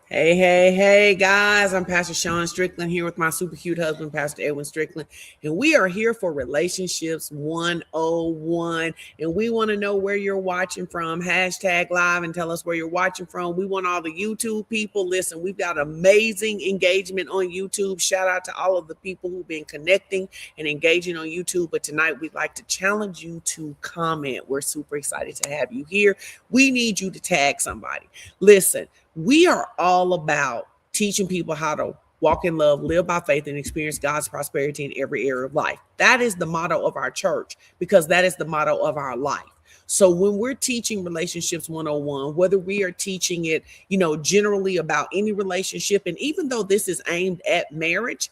Hey, guys, I'm Pastor Sean Strickland here with my super cute husband, Pastor Edwin Strickland, and we are here for Relationships 101, and we want to know where you're watching from. Hashtag live and tell us where you're watching from. We want all the YouTube people. Listen, we've got amazing engagement on YouTube. Shout out to all of the people who've been connecting and engaging on YouTube, but tonight we'd like to challenge you to comment. We're super excited to have you here. We need you to tag somebody. Listen, we are all about teaching people how to walk in love, live by faith, and experience God's prosperity in every area of life. That is the motto of our church, because that is the motto of our life. So when we're teaching Relationships 101, whether we are teaching it, generally about any relationship, and even though this is aimed at marriage,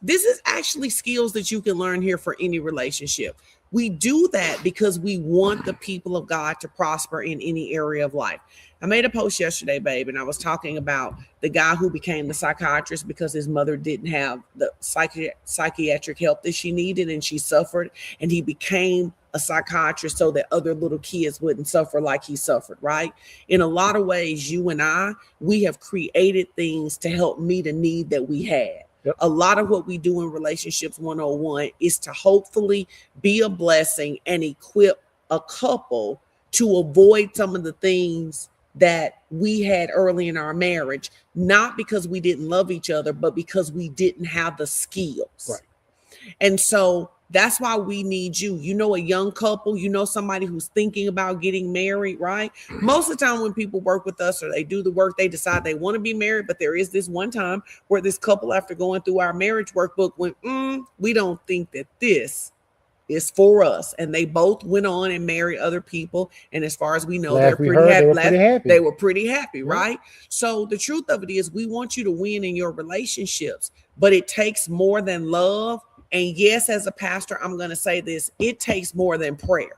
this is actually skills that you can learn here for any relationship. We do that because we want the people of God to prosper in any area of life. I made a post yesterday, babe, and I was talking about the guy who became the psychiatrist because his mother didn't have the psychiatric help that she needed, and she suffered, and he became a psychiatrist so that other little kids wouldn't suffer like he suffered, right? In a lot of ways, you and we have created things to help meet a need that we had. Yep. A lot of what we do in Relationships 101 is to hopefully be a blessing and equip a couple to avoid some of the things that we had early in our marriage, not because we didn't love each other, but because we didn't have the skills. Right. And so that's why we need you. A young couple, somebody who's thinking about getting married, right? Most of the time when people work with us or they do the work, they decide they want to be married. But there is this one time where this couple, after going through our marriage workbook, went, we don't think that this is for us. And they both went on and married other people. And as far as we know, they were pretty happy, right? So the truth of it is, we want you to win in your relationships, but it takes more than love. And yes, as a pastor, I'm going to say this, it takes more than prayer.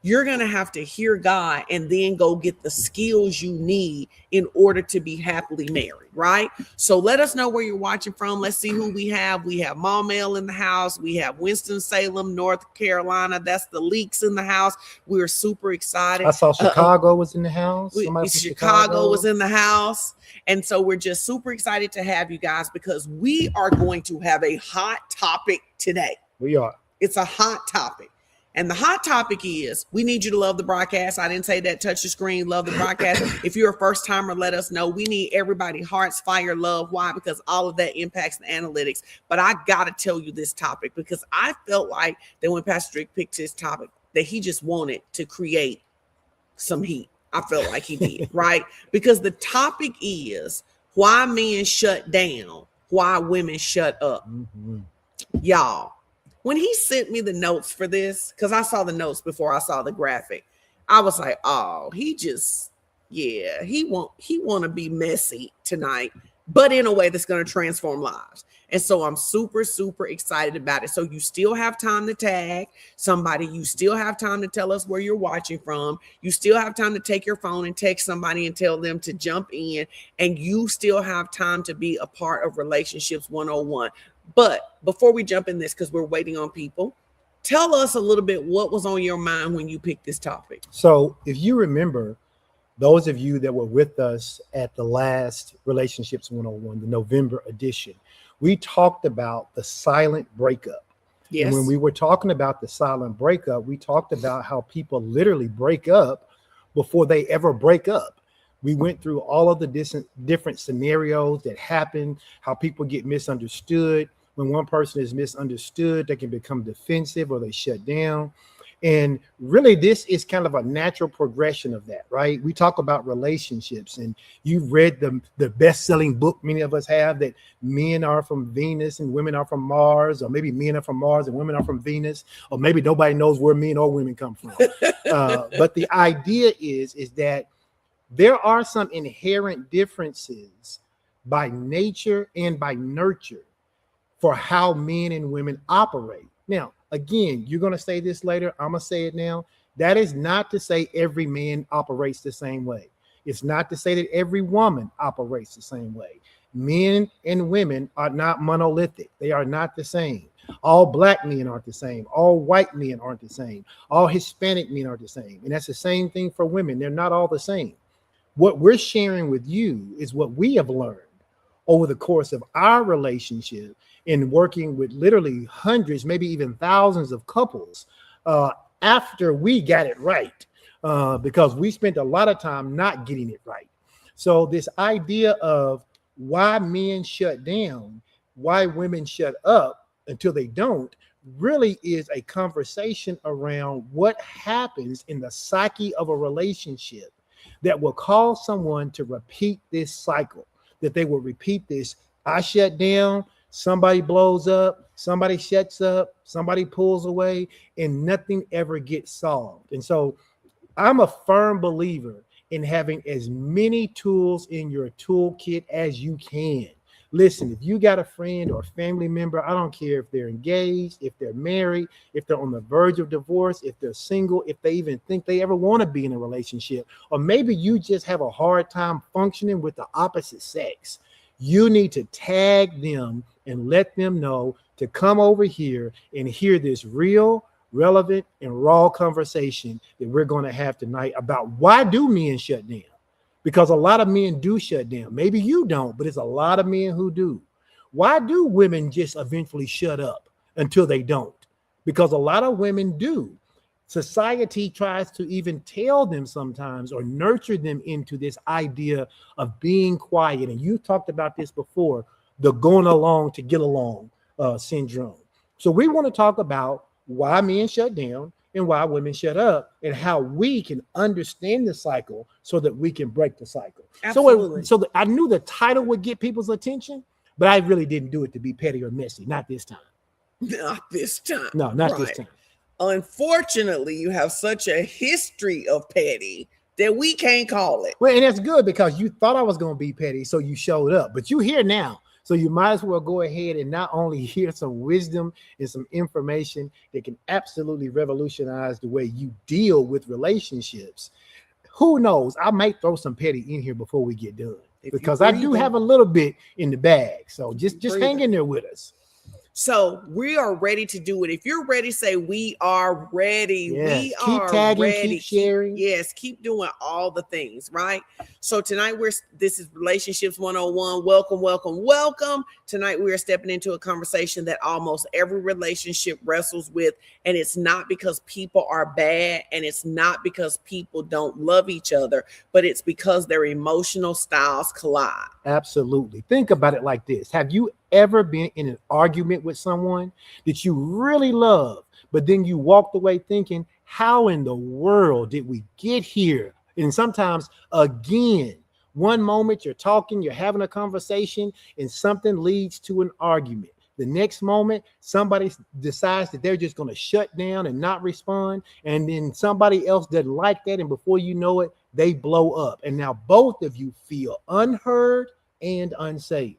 You're going to have to hear God and then go get the skills you need in order to be happily married, right? So let us know where you're watching from. Let's see who we have. We have Maumelle in the house. We have Winston-Salem, North Carolina. That's the Leaks in the house. We're super excited. I saw Chicago was in the house. Chicago was in the house. And so we're just super excited to have you guys, because we are going to have a hot topic today. We are. It's a hot topic. And the hot topic is, we need you to love the broadcast. I didn't say that. Touch the screen, love the broadcast. If you're a first timer, let us know. We need everybody, hearts, fire, love. Why? Because all of that impacts the analytics. But I got to tell you this topic, because I felt like that when Pastor Rick picked his topic, that he just wanted to create some heat. I felt like he did, right? Because the topic is why men shut down, why women shut up. Mm-hmm. Y'all, when he sent me the notes for this, because I saw the notes before I saw the graphic, I was like, oh, he want to be messy tonight, but in a way that's going to transform lives. And so I'm super, super excited about it. So you still have time to tag somebody. You still have time to tell us where you're watching from. You still have time to take your phone and text somebody and tell them to jump in. And you still have time to be a part of Relationships 101. But before we jump in this, because we're waiting on people, tell us a little bit what was on your mind when you picked this topic. So if you remember, those of you that were with us at the last Relationships 101, the November edition, we talked about the silent breakup. Yes. And when we were talking about the silent breakup, we talked about how people literally break up before they ever break up. We went through all of the different scenarios that happen, how people get misunderstood. When one person is misunderstood, they can become defensive or they shut down. And really, this is kind of a natural progression of that, right? We talk about relationships, and you've read the best-selling book many of us have, that men are from Venus and women are from Mars, or maybe men are from Mars and women are from Venus, or maybe nobody knows where men or women come from. But the idea is that there are some inherent differences by nature and by nurture for how men and women operate. Now, again, you're going to say this later. I'm going to say it now. That is not to say every man operates the same way. It's not to say that every woman operates the same way. Men and women are not monolithic. They are not the same. All black men aren't the same. All white men aren't the same. All Hispanic men aren't the same. And that's the same thing for women. They're not all the same. What we're sharing with you is what we have learned over the course of our relationship in working with literally hundreds, maybe even thousands of couples after we got it right, because we spent a lot of time not getting it right. So this idea of why men shut down, why women shut up until they don't, really is a conversation around what happens in the psyche of a relationship that will cause someone to repeat this cycle, that they will repeat this. I shut down, somebody blows up, somebody shuts up, somebody pulls away, and nothing ever gets solved. And so I'm a firm believer in having as many tools in your toolkit as you can. Listen, if you got a friend or family member, I don't care if they're engaged, if they're married, if they're on the verge of divorce, if they're single, if they even think they ever want to be in a relationship, or maybe you just have a hard time functioning with the opposite sex, you need to tag them and let them know to come over here and hear this real, relevant, and raw conversation that we're going to have tonight about why do men shut down? Because a lot of men do shut down. Maybe you don't, but it's a lot of men who do. Why do women just eventually shut up until they don't? Because a lot of women do. Society tries to even tell them sometimes or nurture them into this idea of being quiet. And you talked about this before, the going along to get along syndrome. So we want to talk about why men shut down and why women shut up, and how we can understand the cycle so that we can break the cycle. Absolutely. So I knew the title would get people's attention, but I really didn't do it to be petty or messy. Not this time. Not this time. No, not this time. Unfortunately, you have such a history of petty that we can't call it. Well, and that's good because you thought I was going to be petty, so you showed up. But you're here now. So you might as well go ahead and not only hear some wisdom and some information that can absolutely revolutionize the way you deal with relationships. Who knows? I might throw some petty in here before we get done, because I do have a little bit in the bag. So just hang in there with us. So we are ready to do it. If you're ready, say we are ready. Yes. We Keep are tagging, ready. keep sharing. Keep doing all the things, right? So tonight this is Relationships 101. Welcome, welcome, welcome. Tonight we are stepping into a conversation that almost every relationship wrestles with, and it's not because people are bad, and it's not because people don't love each other, but it's because their emotional styles collide. Absolutely. Think about it like this. Have you ever been in an argument with someone that you really love, but then you walked away thinking, how in the world did we get here? And sometimes, again, one moment you're talking, you're having a conversation, and something leads to an argument. The next moment, somebody decides that they're just going to shut down and not respond. And then somebody else doesn't like that. And before you know it, they blow up. And now both of you feel unheard and unsafe.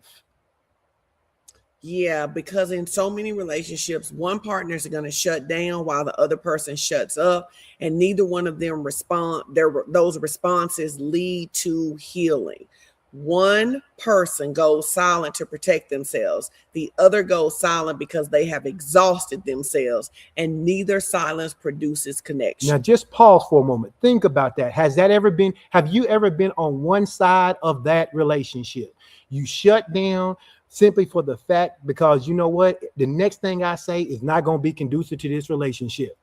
Yeah, because in so many relationships, one partner is going to shut down while the other person shuts up, and neither one of them respond. Those responses lead to healing. One person goes silent to protect themselves. The other goes silent because they have exhausted themselves, and neither silence produces connection. Now, just pause for a moment. Think about that. Have you ever been on one side of that relationship? You shut down simply for the fact because you know what? The next thing I say is not going to be conducive to this relationship.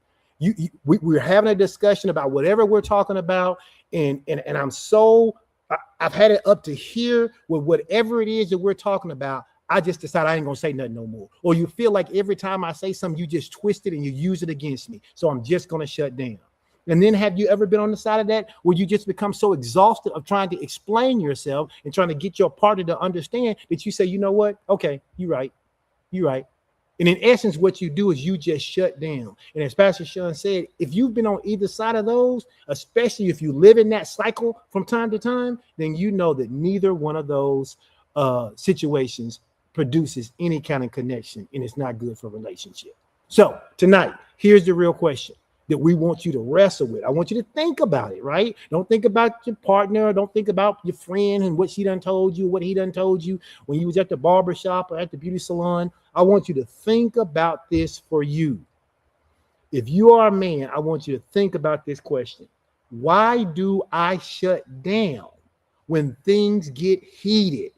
We're having a discussion about whatever we're talking about, and I've had it up to here with whatever it is that we're talking about. I just decided I ain't gonna say nothing no more. Or you feel like every time I say something, you just twist it and you use it against me. So I'm just gonna shut down. And then have you ever been on the side of that where you just become so exhausted of trying to explain yourself and trying to get your partner to understand that you say, you know what? Okay, you're right. And in essence, what you do is you just shut down. And as Pastor Sean said, if you've been on either side of those, especially if you live in that cycle from time to time, then you know that neither one of those situations produces any kind of connection, and it's not good for a relationship. So tonight, here's the real question that we want you to wrestle with. I want you to think about it, right? Don't think about your partner. Don't think about your friend and what she done told you, what he done told you when you was at the barber shop or at the beauty salon. I want you to think about this for you. If you are a man, I want you to think about this question. Why do I shut down when things get heated?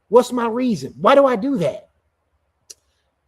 What's my reason? Why do I do that?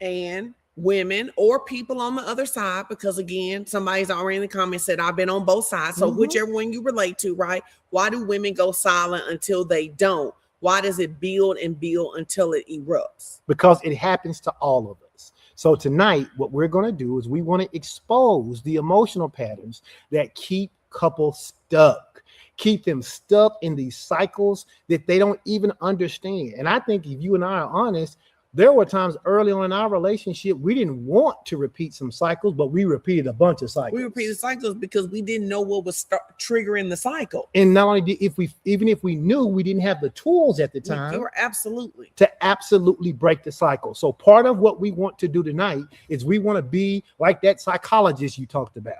And women or people on the other side, because again, somebody's already in the comments said I've been on both sides. So whichever one you relate to, right? Why do women go silent until they don't? Why does it build and build until it erupts? Because it happens to all of us. So tonight, what we're going to do is we want to expose the emotional patterns that keep couples stuck, keep them stuck in these cycles that they don't even understand. And I think if you and I are honest, there were times early on in our relationship, we didn't want to repeat some cycles, but we repeated a bunch of cycles. We repeated cycles because we didn't know what was triggering the cycle. And not only even if we knew, we didn't have the tools at the time to absolutely break the cycle. So part of what we want to do tonight is we want to be like that psychologist you talked about.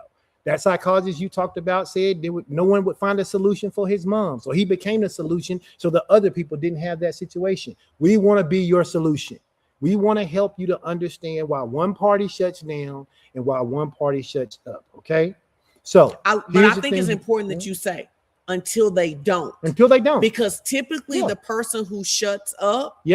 That psychologist you talked about said no one would find a solution for his mom. So he became the solution so the other people didn't have that situation. We want to be your solution. We want to help you to understand why one party shuts down and why one party shuts up. Okay. So, I think it's important that you say until they don't. Because typically the person who shuts up,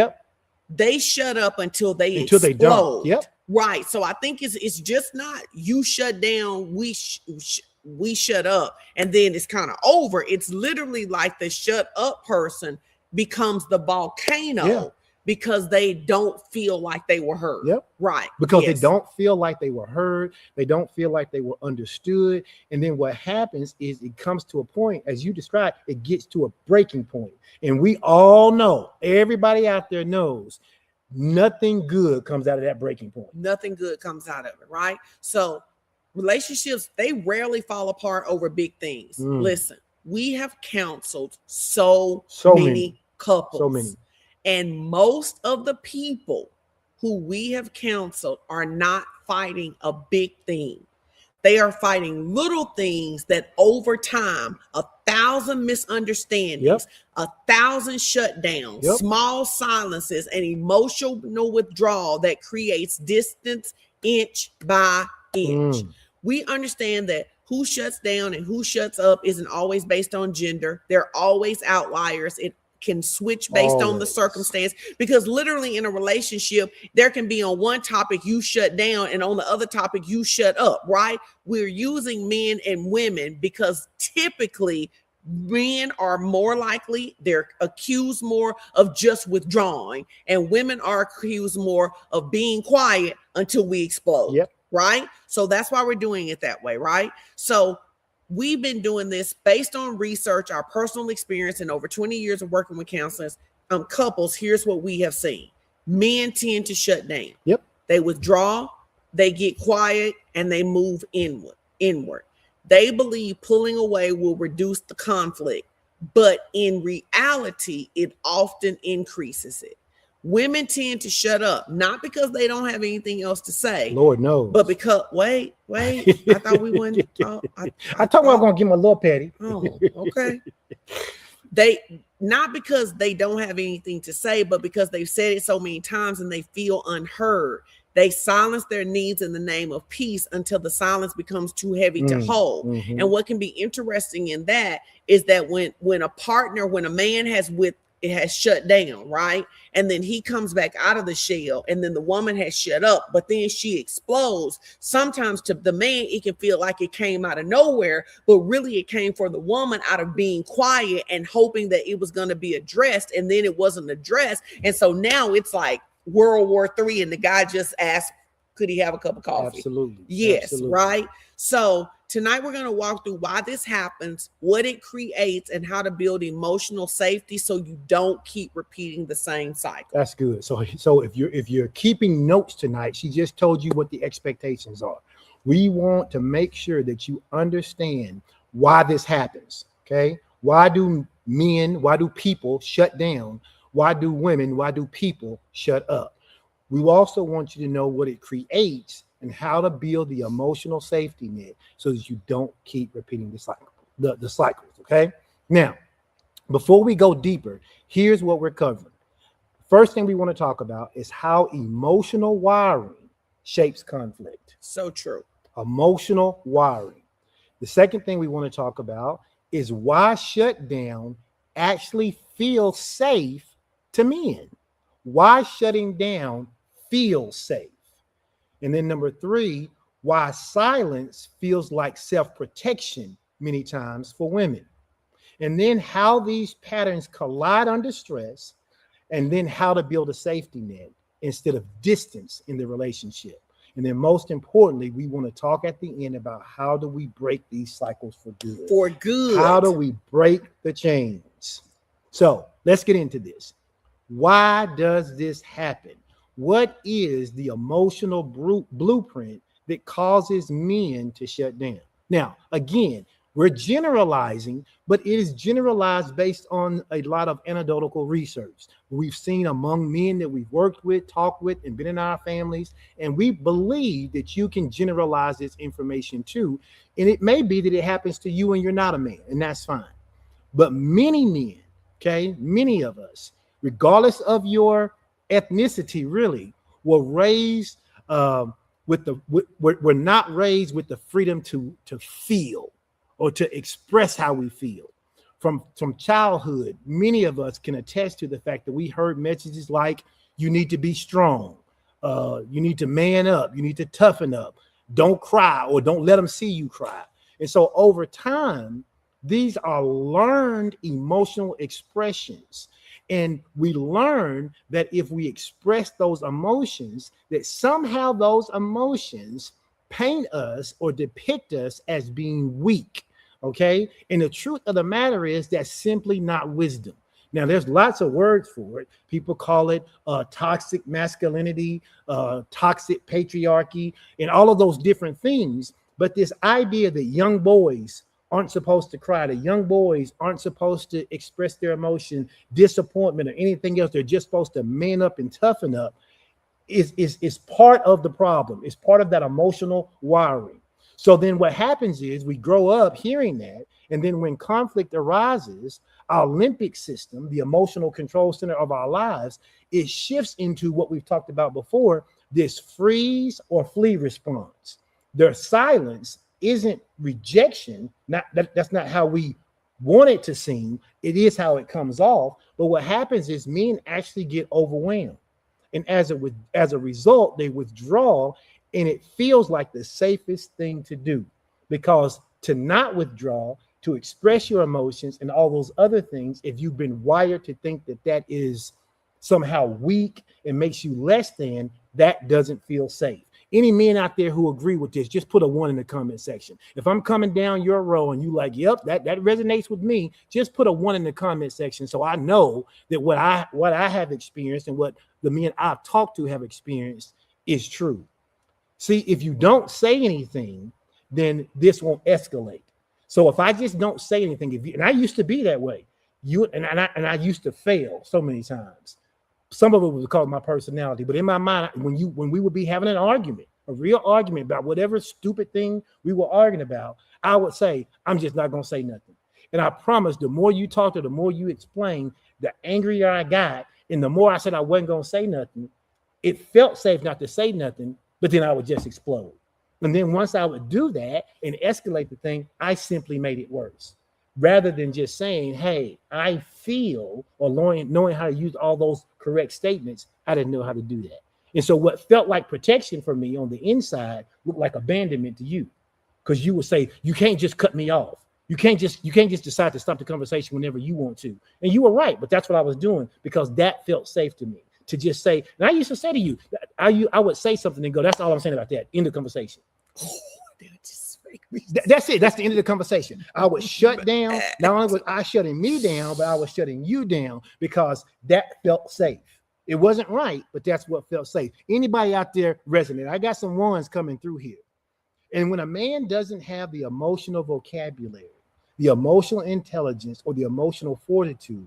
they shut up until they explode. They don't. Right. So I think it's just not you shut down, we shut up, and then it's kind of over. It's literally like the shut up person becomes the volcano because they don't feel like they were heard. Right. Because they don't feel like they were heard. They don't feel like they were understood. And then what happens is it comes to a point, as you described, it gets to a breaking point. And we all know, everybody out there knows, nothing good comes out of that breaking point. Nothing good comes out of it, right? So relationships, they rarely fall apart over big things. Listen, we have counseled so many couples. So many. And most of the people who we have counseled are not fighting a big thing. They are fighting little things that over time 1,000 misunderstandings, Yep. 1,000 shutdowns, Yep. small silences, and emotional withdrawal that creates distance inch by inch. We understand that who shuts down and who shuts up isn't always based on gender. They're always outliers. It can switch based on the circumstance, because literally in a relationship, there can be on one topic you shut down and on the other topic you shut up, right? We're using men and women because typically men are more likely, they're accused more of just withdrawing, and women are accused more of being quiet until we explode. Yep. Right? So that's why we're doing it that way, right? So we've been doing this based on research, our personal experience, and over 20 years of working with counselors, couples. Here's what we have seen. Men tend to shut down. Yep. They withdraw, they get quiet, and they move inward. They believe pulling away will reduce the conflict, but in reality, it often increases it. Women tend to shut up, not because they don't have anything else to say. Lord knows. But because, wait. I thought we wouldn't. I told him I'm going to give him a little petty. Oh, okay. They, not because they don't have anything to say, but because they've said it so many times and they feel unheard. They silence their needs in the name of peace until the silence becomes too heavy to hold. Mm-hmm. And what can be interesting in that is that when a man has shut down, right? And then he comes back out of the shell, and then the woman has shut up, but then she explodes. Sometimes to the man, it can feel like it came out of nowhere, but really it came for the woman out of being quiet and hoping that it was going to be addressed, and then it wasn't addressed. And so now it's like World War III, and the guy just asked, could he have a cup of coffee? Absolutely. Yes, Absolutely. Right? So tonight we're going to walk through why this happens, what it creates, and how to build emotional safety so you don't keep repeating the same cycle. That's good. So if you're keeping notes tonight, she just told you what the expectations are. We want to make sure that you understand why this happens. Okay? Why do people shut down? Why do people shut up? We also want you to know what it creates and how to build the emotional safety net so that you don't keep repeating the cycles, okay? Now, before we go deeper, here's what we're covering. First thing we want to talk about is how emotional wiring shapes conflict. So true. Emotional wiring. The second thing we want to talk about is why shutdown actually feels safe to men. Why shutting down feels safe. And then number 3, why silence feels like self-protection many times for women. And then how these patterns collide under stress, and then how to build a safety net instead of distance in the relationship. And then most importantly, we want to talk at the end about how do we break these cycles for good. For good. How do we break the chains? So let's get into this. Why does this happen? What is the emotional blueprint that causes men to shut down? Now, again, we're generalizing, but it is generalized based on a lot of anecdotal research we've seen among men that we've worked with, talked with, and been in our families. And we believe that you can generalize this information too. And it may be that it happens to you and you're not a man, and that's fine. But many men, okay, many of us, regardless of your ethnicity, really, were raised we're not raised with the freedom to feel or to express how we feel. From childhood, many of us can attest to the fact that we heard messages like, you need to be strong, you need to man up, you need to toughen up, don't cry, or don't let them see you cry. And so over time, these are learned emotional expressions. And we learn that if we express those emotions, that somehow those emotions paint us or depict us as being weak, okay? And the truth of the matter is that's simply not wisdom. Now, there's lots of words for it. People call it toxic masculinity, toxic patriarchy, and all of those different things. But this idea that young boys aren't supposed to cry, that young boys aren't supposed to express their emotion, disappointment, or anything else, they're just supposed to man up and toughen up, is part of the problem. It's part of that emotional wiring. So then what happens is we grow up hearing that. And then when conflict arises, our limbic system, the emotional control center of our lives, it shifts into what we've talked about before, this freeze or flee response. Their silence isn't rejection. That's not how we want it to seem. It is how it comes off. But what happens is men actually get overwhelmed. And as a result, they withdraw, and it feels like the safest thing to do, because to not withdraw, to express your emotions and all those other things, if you've been wired to think that that is somehow weak and makes you less than, that doesn't feel safe. Any men out there who agree with this, just put a 1 in the comment section. If I'm coming down your row and you like, yep, that resonates with me, just put a 1 in the comment section, so I know that what I have experienced and what the men I've talked to have experienced is true. See, if you don't say anything, then this won't escalate. So if I just don't say anything, and I used to be that way, I used to fail so many times. Some of it was because of my personality, but in my mind, when we would be having an argument, a real argument about whatever stupid thing we were arguing about, I would say, I'm just not going to say nothing. And I promise, the more you talk to, the more you explain, the angrier I got. And the more I said I wasn't going to say nothing, it felt safe not to say nothing, but then I would just explode. And then once I would do that and escalate the thing, I simply made it worse. Rather than just saying, hey, I feel, or knowing how to use all those correct statements, I didn't know how to do that. And so what felt like protection for me on the inside looked like abandonment to you, because you would say, you can't just cut me off. You can't just decide to stop the conversation whenever you want to. And you were right, but that's what I was doing, because that felt safe to me, to just say. And I used to say to you, I would say something and go, that's all I'm saying about that. End the conversation. Oh, that's it. That's the end of the conversation. I would shut down. Not only was I shutting me down, but I was shutting you down, because that felt safe. It wasn't right, but that's what felt safe. Anybody out there resonate? I got some ones coming through here. And when a man doesn't have the emotional vocabulary, the emotional intelligence, or the emotional fortitude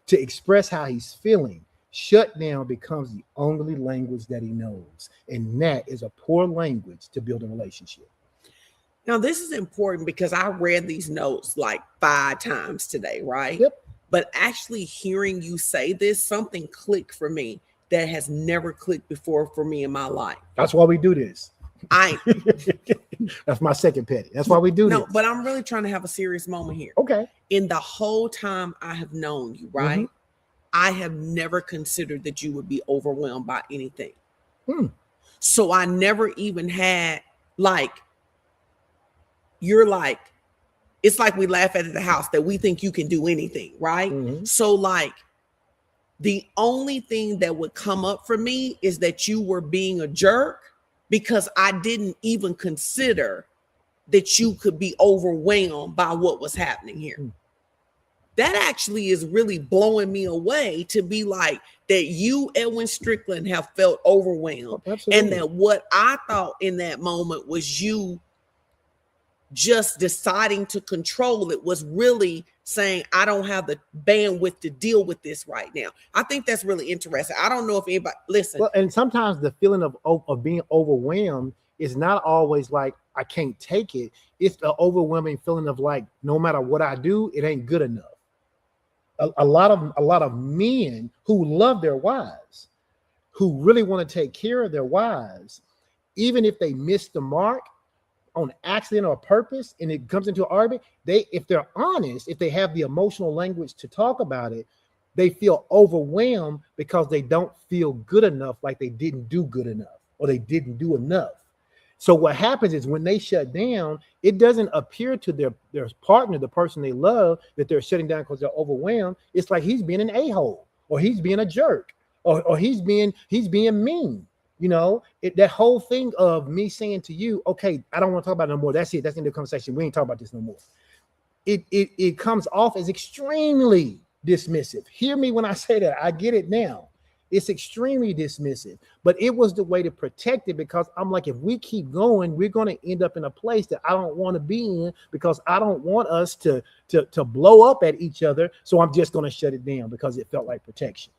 to express how he's feeling, shutdown becomes the only language that he knows. And that is a poor language to build a relationship. Now, this is important because I read these notes like 5 times today, right? Yep. But actually hearing you say this, something clicked for me that has never clicked before for me in my life. That's why we do this. That's my second petty. That's why we do this. No, but I'm really trying to have a serious moment here. Okay. In the whole time I have known you, right? Mm-hmm. I have never considered that you would be overwhelmed by anything. So I never even had you're like, it's like we laugh at the house that we think you can do anything, right? Mm-hmm. So the only thing that would come up for me is that you were being a jerk, because I didn't even consider that you could be overwhelmed by what was happening here. Mm-hmm. That actually is really blowing me away, to be like that you, Edwin Strickland, have felt overwhelmed. Absolutely. And that what I thought in that moment was you just deciding to control it was really saying, I don't have the bandwidth to deal with this right now. I think that's really interesting. I don't know if anybody listen. Well, and sometimes the feeling of being overwhelmed is not always like I can't take it. It's the overwhelming feeling of like, no matter what I do, it ain't good enough. A lot of men who love their wives, who really want to take care of their wives, even if they miss the mark on accident or purpose, and it comes into an argument, if they're honest, if they have the emotional language to talk about it, they feel overwhelmed because they don't feel good enough, like they didn't do good enough, or they didn't do enough. So what happens is when they shut down, it doesn't appear to their partner, the person they love, that they're shutting down because they're overwhelmed. It's like he's being an a-hole, or he's being a jerk, or he's being mean. You know, that whole thing of me saying to you, okay, I don't want to talk about it no more. That's it. That's the end of the conversation. We ain't talking about this no more. It comes off as extremely dismissive. Hear me when I say that. I get it now. It's extremely dismissive, but it was the way to protect it, because I'm like, if we keep going, we're going to end up in a place that I don't want to be in, because I don't want us to blow up at each other. So I'm just going to shut it down because it felt like protection.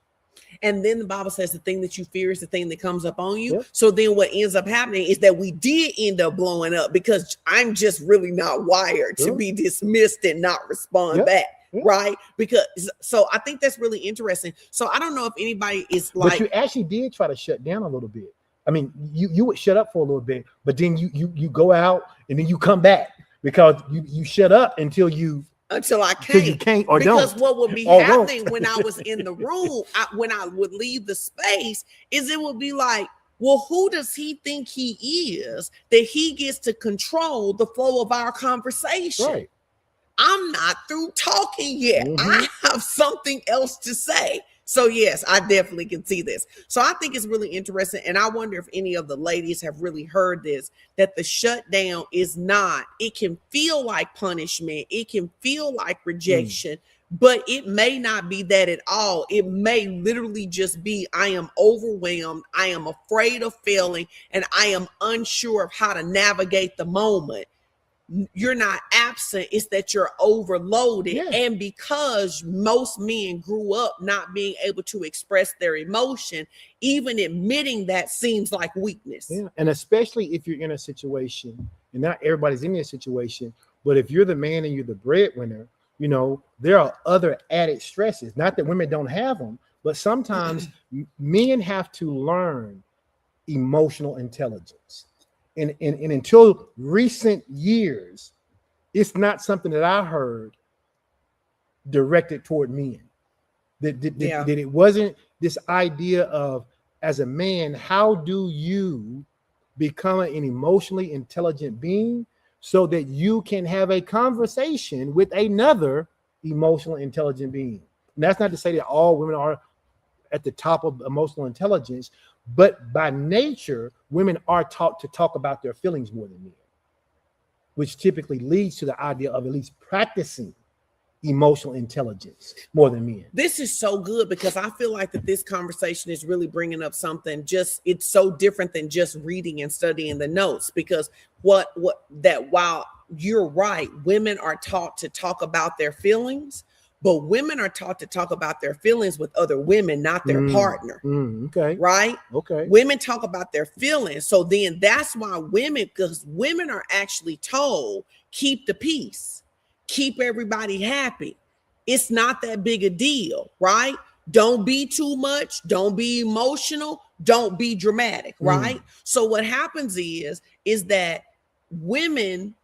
And then the Bible says the thing that you fear is the thing that comes up on you. Yep. So then what ends up happening is that we did end up blowing up because I'm just really not wired to be dismissed and not respond back. Right? Because so I think that's really interesting. So I don't know if anybody is like, but you actually did try to shut down a little bit. I mean, you would shut up for a little bit, but then you go out and then you come back because you shut up until I can't or because don't. What would be happening when I was in the room, when I would leave the space, is it would be like, well, who does he think he is that he gets to control the flow of our conversation? Right. I'm not through talking yet. I have something else to say. So yes, I definitely can see this. So I think it's really interesting. And I wonder if any of the ladies have really heard this, that the shutdown is not, it can feel like punishment. It can feel like rejection, but it may not be that at all. It may literally just be, I am overwhelmed. I am afraid of failing, and I am unsure of how to navigate the moment. You're not absent, it's that you're overloaded. And because most men grew up not being able to express their emotion, even admitting that seems like weakness. And especially if you're in a situation, and not everybody's in this situation, but if you're the man and you're the breadwinner, you know, there are other added stresses. Not that women don't have them, but sometimes men have to learn emotional intelligence. And until recent years, it's not something that I heard directed toward men. That it wasn't this idea of, as a man, how do you become an emotionally intelligent being so that you can have a conversation with another emotionally intelligent being? And that's not to say that all women are at the top of emotional intelligence, but by nature, women are taught to talk about their feelings more than men, which typically leads to the idea of at least practicing emotional intelligence more than men. This is so good because I feel like that this conversation is really bringing up something it's so different than just reading and studying the notes, because while you're right, women are taught to talk about their feelings, but women are taught to talk about their feelings with other women, not their partner. Okay. Right? Okay. Women talk about their feelings. So then that's why because women are actually told, keep the peace, keep everybody happy. It's not that big a deal, right? Don't be too much. Don't be emotional. Don't be dramatic, right? So what happens is that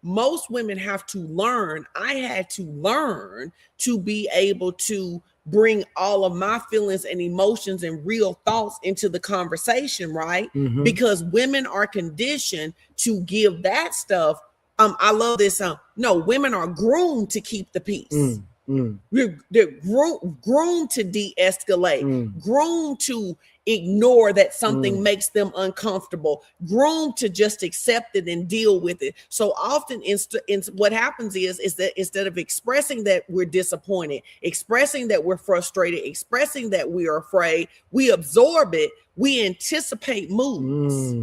most women have to learn. I had to learn to be able to bring all of my feelings and emotions and real thoughts into the conversation, right? Because women are conditioned to give that stuff. I love this. No, women are groomed to keep the peace. They're groomed to de-escalate, groomed to ignore that something makes them uncomfortable, groomed to just accept it and deal with it. So often what happens is that instead of expressing that we're disappointed, expressing that we're frustrated, expressing that we are afraid, we absorb it. We anticipate moves.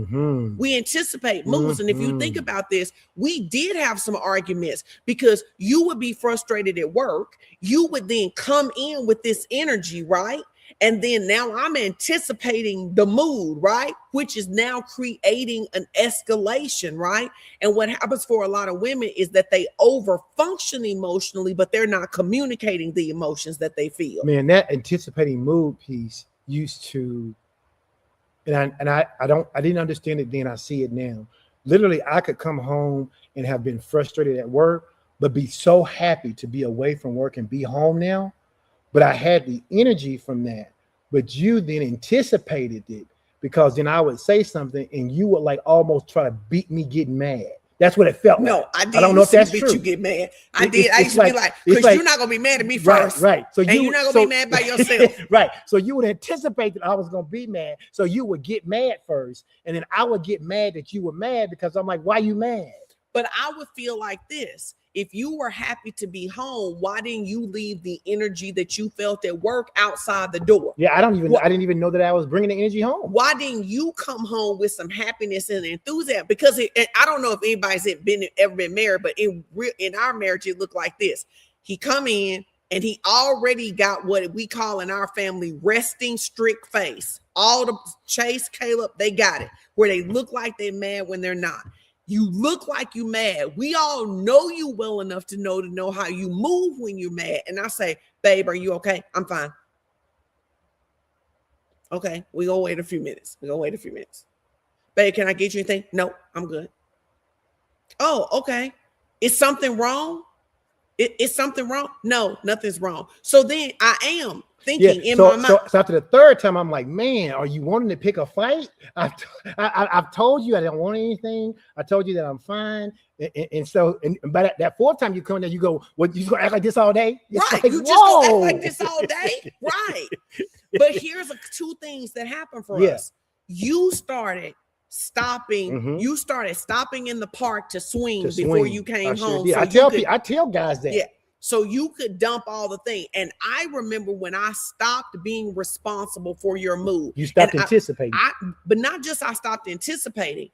We anticipate moves. And if you think about this, we did have some arguments because you would be frustrated at work. You would then come in with this energy, right? And then now I'm anticipating the mood, right? Which is now creating an escalation, right? And what happens for a lot of women is that they overfunction emotionally, but they're not communicating the emotions that they feel. Man, that anticipating mood piece used to, and I didn't understand it then. I see it now. Literally, I could come home and have been frustrated at work, but be so happy to be away from work and be home now. But I had the energy from that. But you then anticipated it, because then I would say something and you would like almost try to beat me getting mad. That's what it felt like. No, I did. I don't know if that's beat true. You get mad. I did. I used to be like, because you're not gonna be mad at me first, right? So you're not gonna be mad by yourself, right? So you would anticipate that I was gonna be mad, so you would get mad first, and then I would get mad that you were mad because I'm like, why you mad? But I would feel like this. If you were happy to be home, why didn't you leave the energy that you felt at work outside the door? Yeah, I didn't even know that I was bringing the energy home. Why didn't you come home with some happiness and enthusiasm? Because I don't know if anybody's ever been married, but in our marriage, it looked like this. He come in, and he already got what we call in our family resting strict face. All the Chase, Caleb, they got it, where they look like they're mad when they're not. You look like you mad. We all know you well enough to know how you move when you're mad. And I say, babe, are you okay? I'm fine. Okay, we gonna wait a few minutes. Babe, can I get you anything? No, I'm good. Oh, okay. Is something wrong? Is something wrong? No, nothing's wrong. So then I am thinking in my mind. So after the third time, I'm like, man, are you wanting to pick a fight? I've told you I don't want anything. I told you that I'm fine. And by that fourth time you come there, you go, what, you gonna act like this all day? Right. Like, you just gonna act like this all day? Right. But here's two things that happened for us. You started stopping. You started stopping in the park to swing before you came home. So I tell guys that. Yeah. So you could dump all the thing. And I remember when I stopped being responsible for your mood. You stopped anticipating. But not just I stopped anticipating.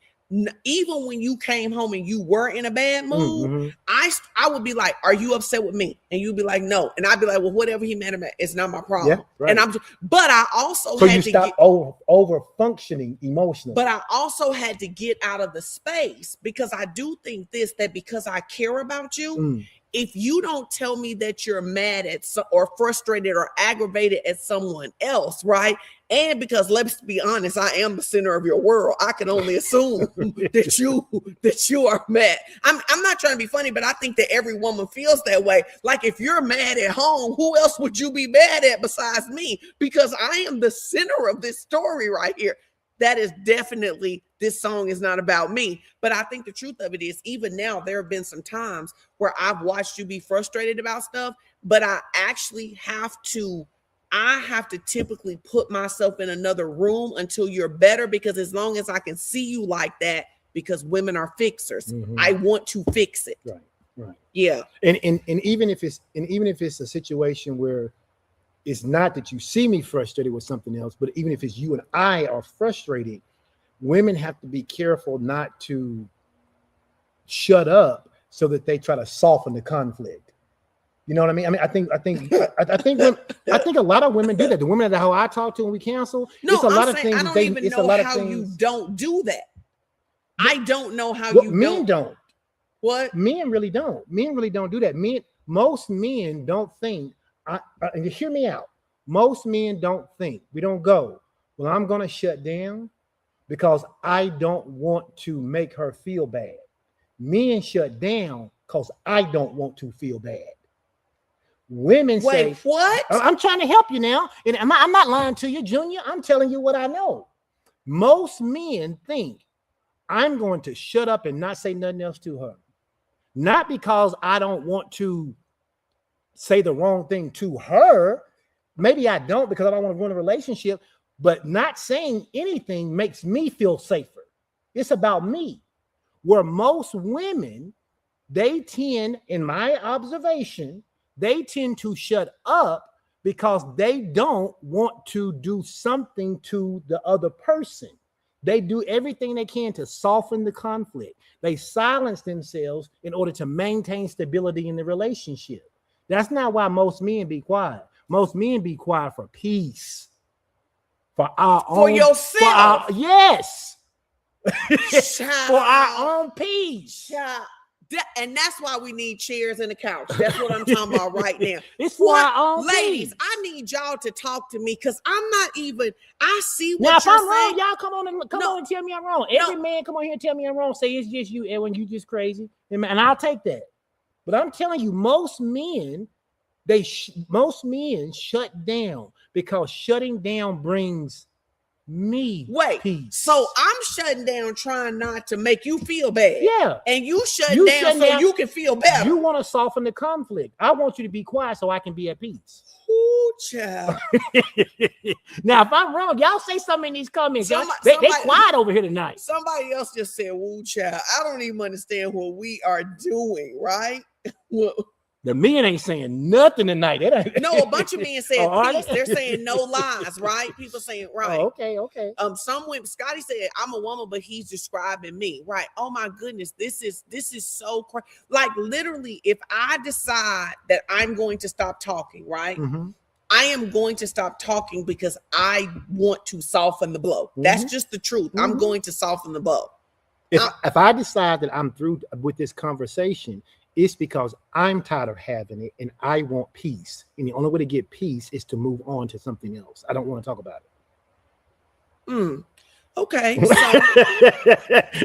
Even when you came home and you were in a bad mood, I would be like, "Are you upset with me?" And you'd be like, "No." And I'd be like, "Well, whatever he mad at, it's not my problem." Yeah, right. And but I also had to stop over functioning emotionally. But I also had to get out of the space, because I do think that because I care about you. If you don't tell me that you're mad at or frustrated or aggravated at someone else, right? And because, let's be honest, I am the center of your world. I can only assume that you are mad. I'm not trying to be funny, but I think that every woman feels that way. Like, if you're mad at home, who else would you be mad at besides me? Because I am the center of this story right here. That is definitely, this song is not about me. But I think the truth of it is, even now, there have been some times where I've watched you be frustrated about stuff, but I actually have to typically put myself in another room until you're better, because as long as I can see you like that, because women are fixers, I want to fix it. Right. Yeah. And even if it's a situation where it's not that you see me frustrated with something else, but even if it's you and I are frustrated, women have to be careful not to shut up so that they try to soften the conflict. You know what I mean? I think a lot of women do that. The women that I talk to when we counsel, no, it's a lot of things. I don't even know how you don't do that. I don't know how you men don't. What? Men really don't. Men really don't do that. Most men don't think. And hear me out. Most men don't think. We don't go, well, I'm going to shut down because I don't want to make her feel bad. Men shut down because I don't want to feel bad. Women say, what? I'm trying to help you now. And I'm not lying to you, Junior. I'm telling you what I know. Most men think I'm going to shut up and not say nothing else to her. Not because I don't want to say the wrong thing to her. Maybe I don't, because I don't want to ruin a relationship, but not saying anything makes me feel safer. It's about me. Where most women, they tend, in my observation, they tend to shut up because they don't want to do something to the other person. They do everything they can to soften the conflict. They silence themselves in order to maintain stability in the relationship. That's not why most men be quiet. Most men be quiet for peace. For yourself. Yes. For our own peace. And that's why we need chairs and a couch. That's what I'm talking about right now. It's for our own ladies, peace. I need y'all to talk to me, because I'm not even, I see what now, if you're I'm saying. wrong, y'all come on and tell me I'm wrong. Every man come on here and tell me I'm wrong. Say it's just you, Edwin, you just crazy. And I'll take that. But I'm telling you, most men shut down because shutting down brings me peace. So I'm shutting down trying not to make you feel bad. Yeah. And you shutting down so you can feel better. You want to soften the conflict. I want you to be quiet so I can be at peace. Ooh, child. Now, if I'm wrong, y'all say something in these comments. They quiet over here tonight. Somebody else just said, woo, child. I don't even understand what we are doing, right? The men ain't saying nothing tonight. No, a bunch of men said Oh, peace. They're saying no lies, right? People saying right. Oh, okay. Some women. Scotty said, "I'm a woman, but he's describing me." Right? Oh my goodness, this is so crazy. Like literally, if I decide that I'm going to stop talking, right? Mm-hmm. I am going to stop talking because I want to soften the blow. Mm-hmm. That's just the truth. Mm-hmm. I'm going to soften the blow. If I decide that I'm through with this conversation, it's because I'm tired of having it and I want peace. And the only way to get peace is to move on to something else. I don't want to talk about it. Okay. So,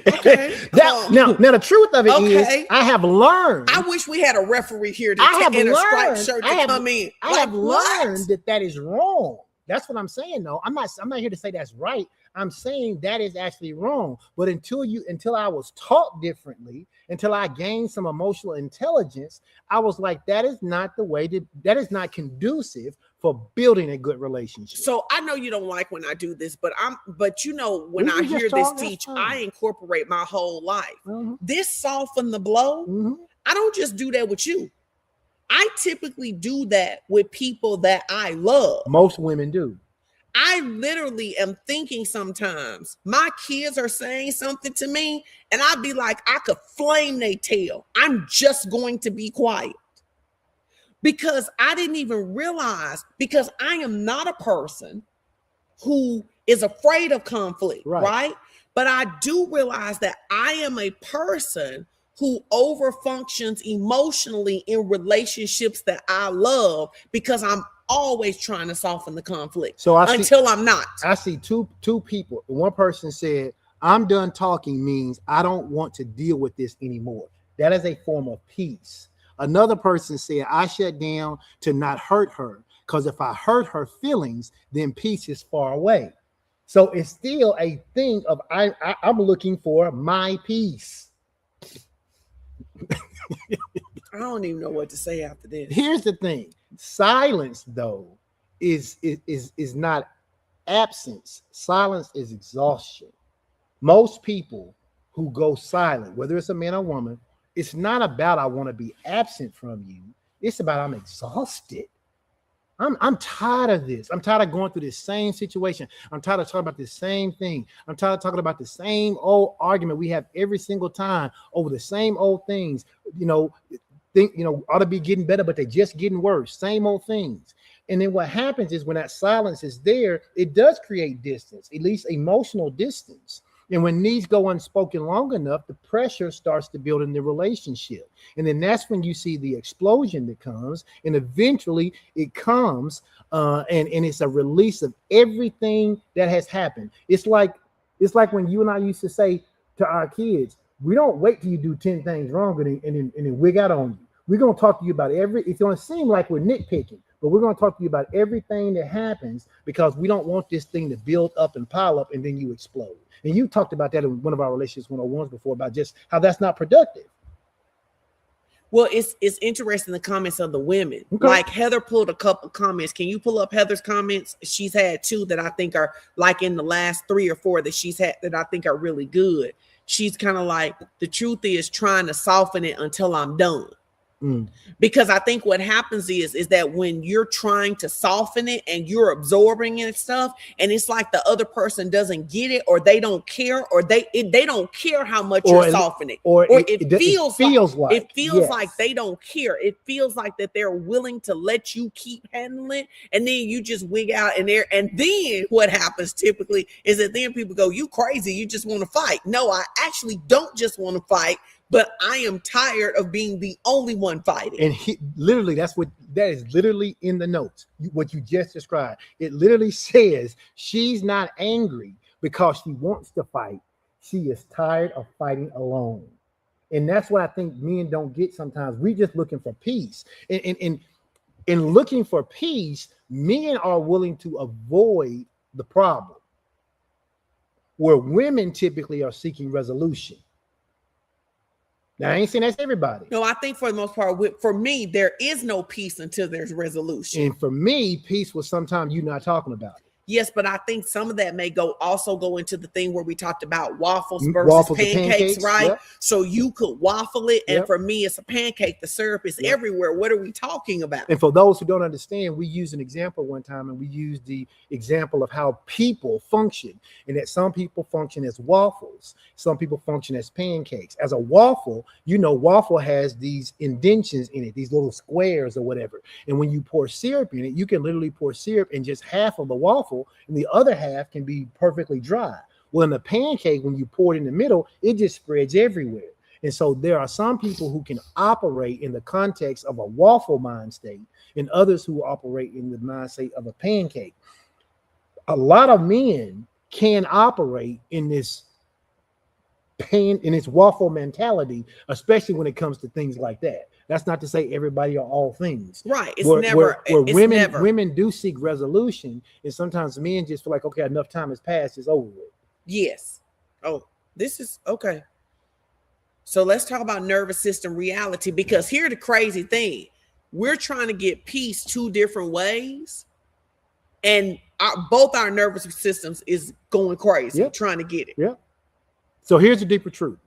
okay. Now the truth of it is, I have learned. I wish we had a referee here in a striped shirt to come in. I have learned that is wrong. That's what I'm saying, though. I'm not here to say that's right. I'm saying that is actually wrong. But until I was taught differently, until I gained some emotional intelligence, I was like, that is not the way that is not conducive for building a good relationship. So I know you don't like when I do this, but when I hear this teach, I incorporate my whole life. Mm-hmm. This soften the blow. Mm-hmm. I don't just do that with you. I typically do that with people that I love. Most women do. I literally am thinking sometimes my kids are saying something to me and I'd be like, I could flame their tail. I'm just going to be quiet because I didn't even realize, because I am not a person who is afraid of conflict, right? But I do realize that I am a person who overfunctions emotionally in relationships that I love because I'm always trying to soften the conflict. So I'm not. I see two people. One person said, I'm done talking means I don't want to deal with this anymore. That is a form of peace. Another person said, I shut down to not hurt her because if I hurt her feelings, then peace is far away. So it's still a thing of I'm looking for my peace. I don't even know what to say after this. Here's the thing. Silence, though, is not absence. Silence is exhaustion. Most people who go silent, whether it's a man or woman, it's not about I want to be absent from you. It's about I'm exhausted. I'm tired of this. I'm tired of going through this same situation. I'm tired of talking about the same thing. I'm tired of talking about the same old argument we have every single time over the same old things. Ought to be getting better, but they're just getting worse. Same old things. And then what happens is when that silence is there, it does create distance, at least emotional distance. And when needs go unspoken long enough, the pressure starts to build in the relationship. And then that's when you see the explosion that comes. And eventually it comes and it's a release of everything that has happened. It's like when you and I used to say to our kids, we don't wait till you do 10 things wrong and then wig out on you. We're going to talk to you about it's going to seem like we're nitpicking, but we're going to talk to you about everything that happens because we don't want this thing to build up and pile up and then you explode. And you talked about that in one of our relationships 101s before about just how that's not productive. Well, it's interesting, the comments of the women. Okay. Like Heather pulled a couple comments. Can you pull up Heather's comments? She's had two that I think are like in the last 3 or 4 that she's had that I think are really good. She's kind of like, the truth is trying to soften it until I'm done. Because I think what happens is that when you're trying to soften it and you're absorbing it and stuff, and it's like the other person doesn't get it, or they don't care, or they don't care how much you're softening it, or it feels like they don't care. It feels like that they're willing to let you keep handling it, and then you just wig out and then what happens typically is that then people go, you crazy, you just want to fight. No, I actually don't just want to fight, but I am tired of being the only one fighting. And that is literally in the notes, what you just described. It literally says she's not angry because she wants to fight. She is tired of fighting alone. And that's what I think men don't get sometimes. We're just looking for peace. In looking for peace, men are willing to avoid the problem, where women typically are seeking resolution. Now, I ain't saying that's everybody. No, I think for the most part, for me, there is no peace until there's resolution. And for me, peace was sometimes you not talking about it. Yes, but I think some of that may also go into the thing where we talked about waffles versus pancakes, right? Yep. So you could waffle it, and Yep. for me, it's a pancake. The syrup is Yep. everywhere. What are we talking about? And for those who don't understand, we used an example one time, and we used the example of how people function, and that some people function as waffles, some people function as pancakes. As a waffle, waffle has these indentions in it, these little squares or whatever. And when you pour syrup in it, you can literally pour syrup in just half of the waffle, and the other half can be perfectly dry. Well, in the pancake, when you pour it in the middle, it just spreads everywhere. And so there are some people who can operate in the context of a waffle mind state, and others who operate in the mind state of a pancake. A lot of men can operate in this waffle mentality, especially when it comes to things like that. That's not to say everybody are all things. Right. It's where never. Women do seek resolution, and sometimes men just feel like, okay, enough time has passed, it's over with. Yes. Oh, this is okay. So let's talk about nervous system reality, because here's the crazy thing. We're trying to get peace two different ways, and both our nervous systems is going crazy trying to get it. Yeah. So here's the deeper truth.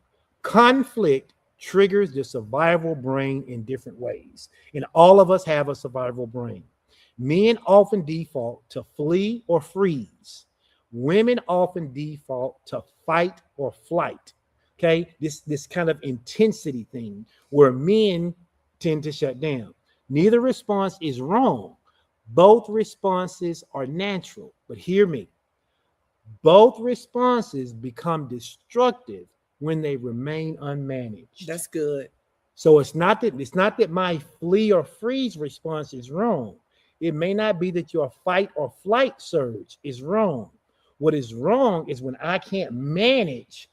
Conflict triggers the survival brain in different ways. And all of us have a survival brain. Men often default to flee or freeze. Women often default to fight or flight. Okay, this kind of intensity thing where men tend to shut down. Neither response is wrong. Both responses are natural. But hear me. Both responses become destructive when they remain unmanaged. That's good. So it's not that my flee or freeze response is wrong. It may not be that your fight or flight surge is wrong. What is wrong is when I can't manage,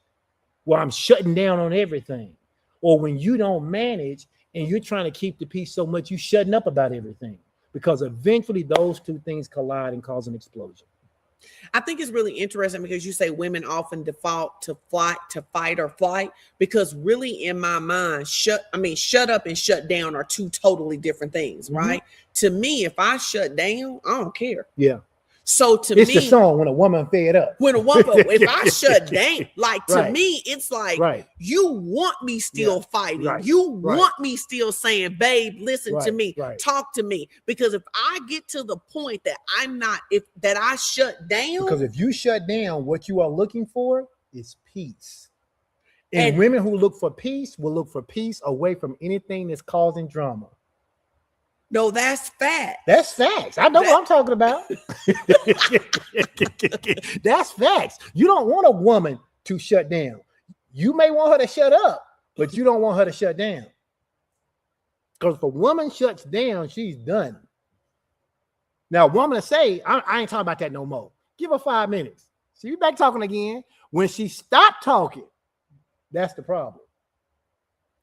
where I'm shutting down on everything, or when you don't manage and you're trying to keep the peace so much you shutting up about everything, because eventually those two things collide and cause an explosion. I think it's really interesting because you say women often default to fight or flight, because really in my mind, shut up and shut down are two totally different things, right? To me, if I shut down, I don't care. Yeah. So it's the song When a Woman Fed Up. When a woman, if I shut down, like to me, it's like you want me still fighting. You want me still saying, babe, listen to me, talk to me. Because if I get to the point that I shut down. Because if you shut down, what you are looking for is peace. And women who look for peace will look for peace away from anything that's causing drama. No, that's fact. That's facts. I know what I'm talking about. That's facts. You don't want a woman to shut down. You may want her to shut up, but you don't want her to shut down. Because if a woman shuts down, she's done. Now, a woman to say, I ain't talking about that no more. Give her 5 minutes. See, you back talking again. When she stopped talking, that's the problem.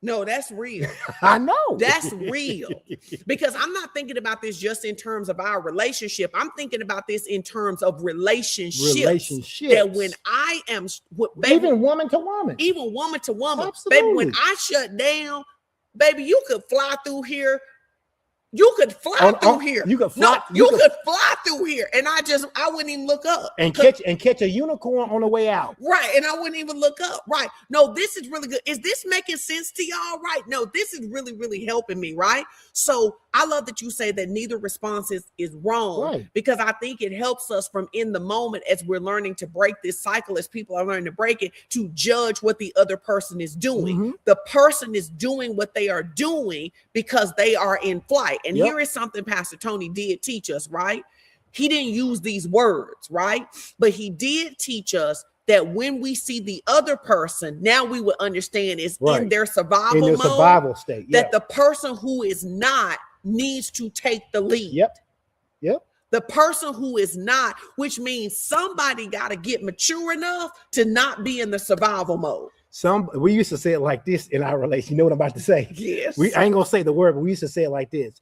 No, that's real. I know. That's real. Because I'm not thinking about this just in terms of our relationship. I'm thinking about this in terms of relationships. That when I am, baby, even woman to woman. Absolutely. Baby, when I shut down, baby, you could fly through here. You could fly through here. You could fly. You could fly through here, and I wouldn't even look up and catch a unicorn on the way out. Right, and I wouldn't even look up. Right. No, this is really good. Is this making sense to y'all? Right. No, this is really, really helping me. Right. So I love that you say that neither response is wrong, because I think it helps us from in the moment as we're learning to break this cycle, as people are learning to break it, to judge what the other person is doing. The person is doing what they are doing because they are in flight. And here is something Pastor Tony did teach us, right? He didn't use these words, right? But he did teach us that when we see the other person, now we would understand is in their survival state. That the person who is not needs to take the lead. Yep. The person who is not, which means somebody got to get mature enough to not be in the survival mode. We used to say it like this in our relation. You know what I'm about to say? Yes. I ain't gonna say the word, but we used to say it like this.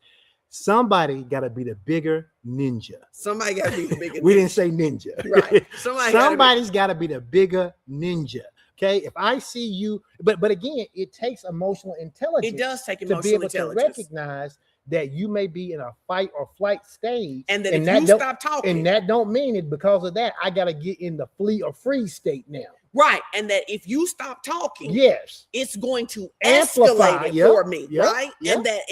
Somebody got to be the bigger ninja. Somebody got to be the bigger ninja. We didn't say ninja. Right. Somebody's got to be the bigger ninja. Okay. If I see you, but again, it takes emotional intelligence. It does take emotional intelligence to be able to recognize that you may be in a fight or flight stage, and that if you stop talking, and that don't mean it because of that I got to get in the flee or freeze state now. Right. And that if you stop talking, yes, it's going to escalate it for me. Right. Yep. And that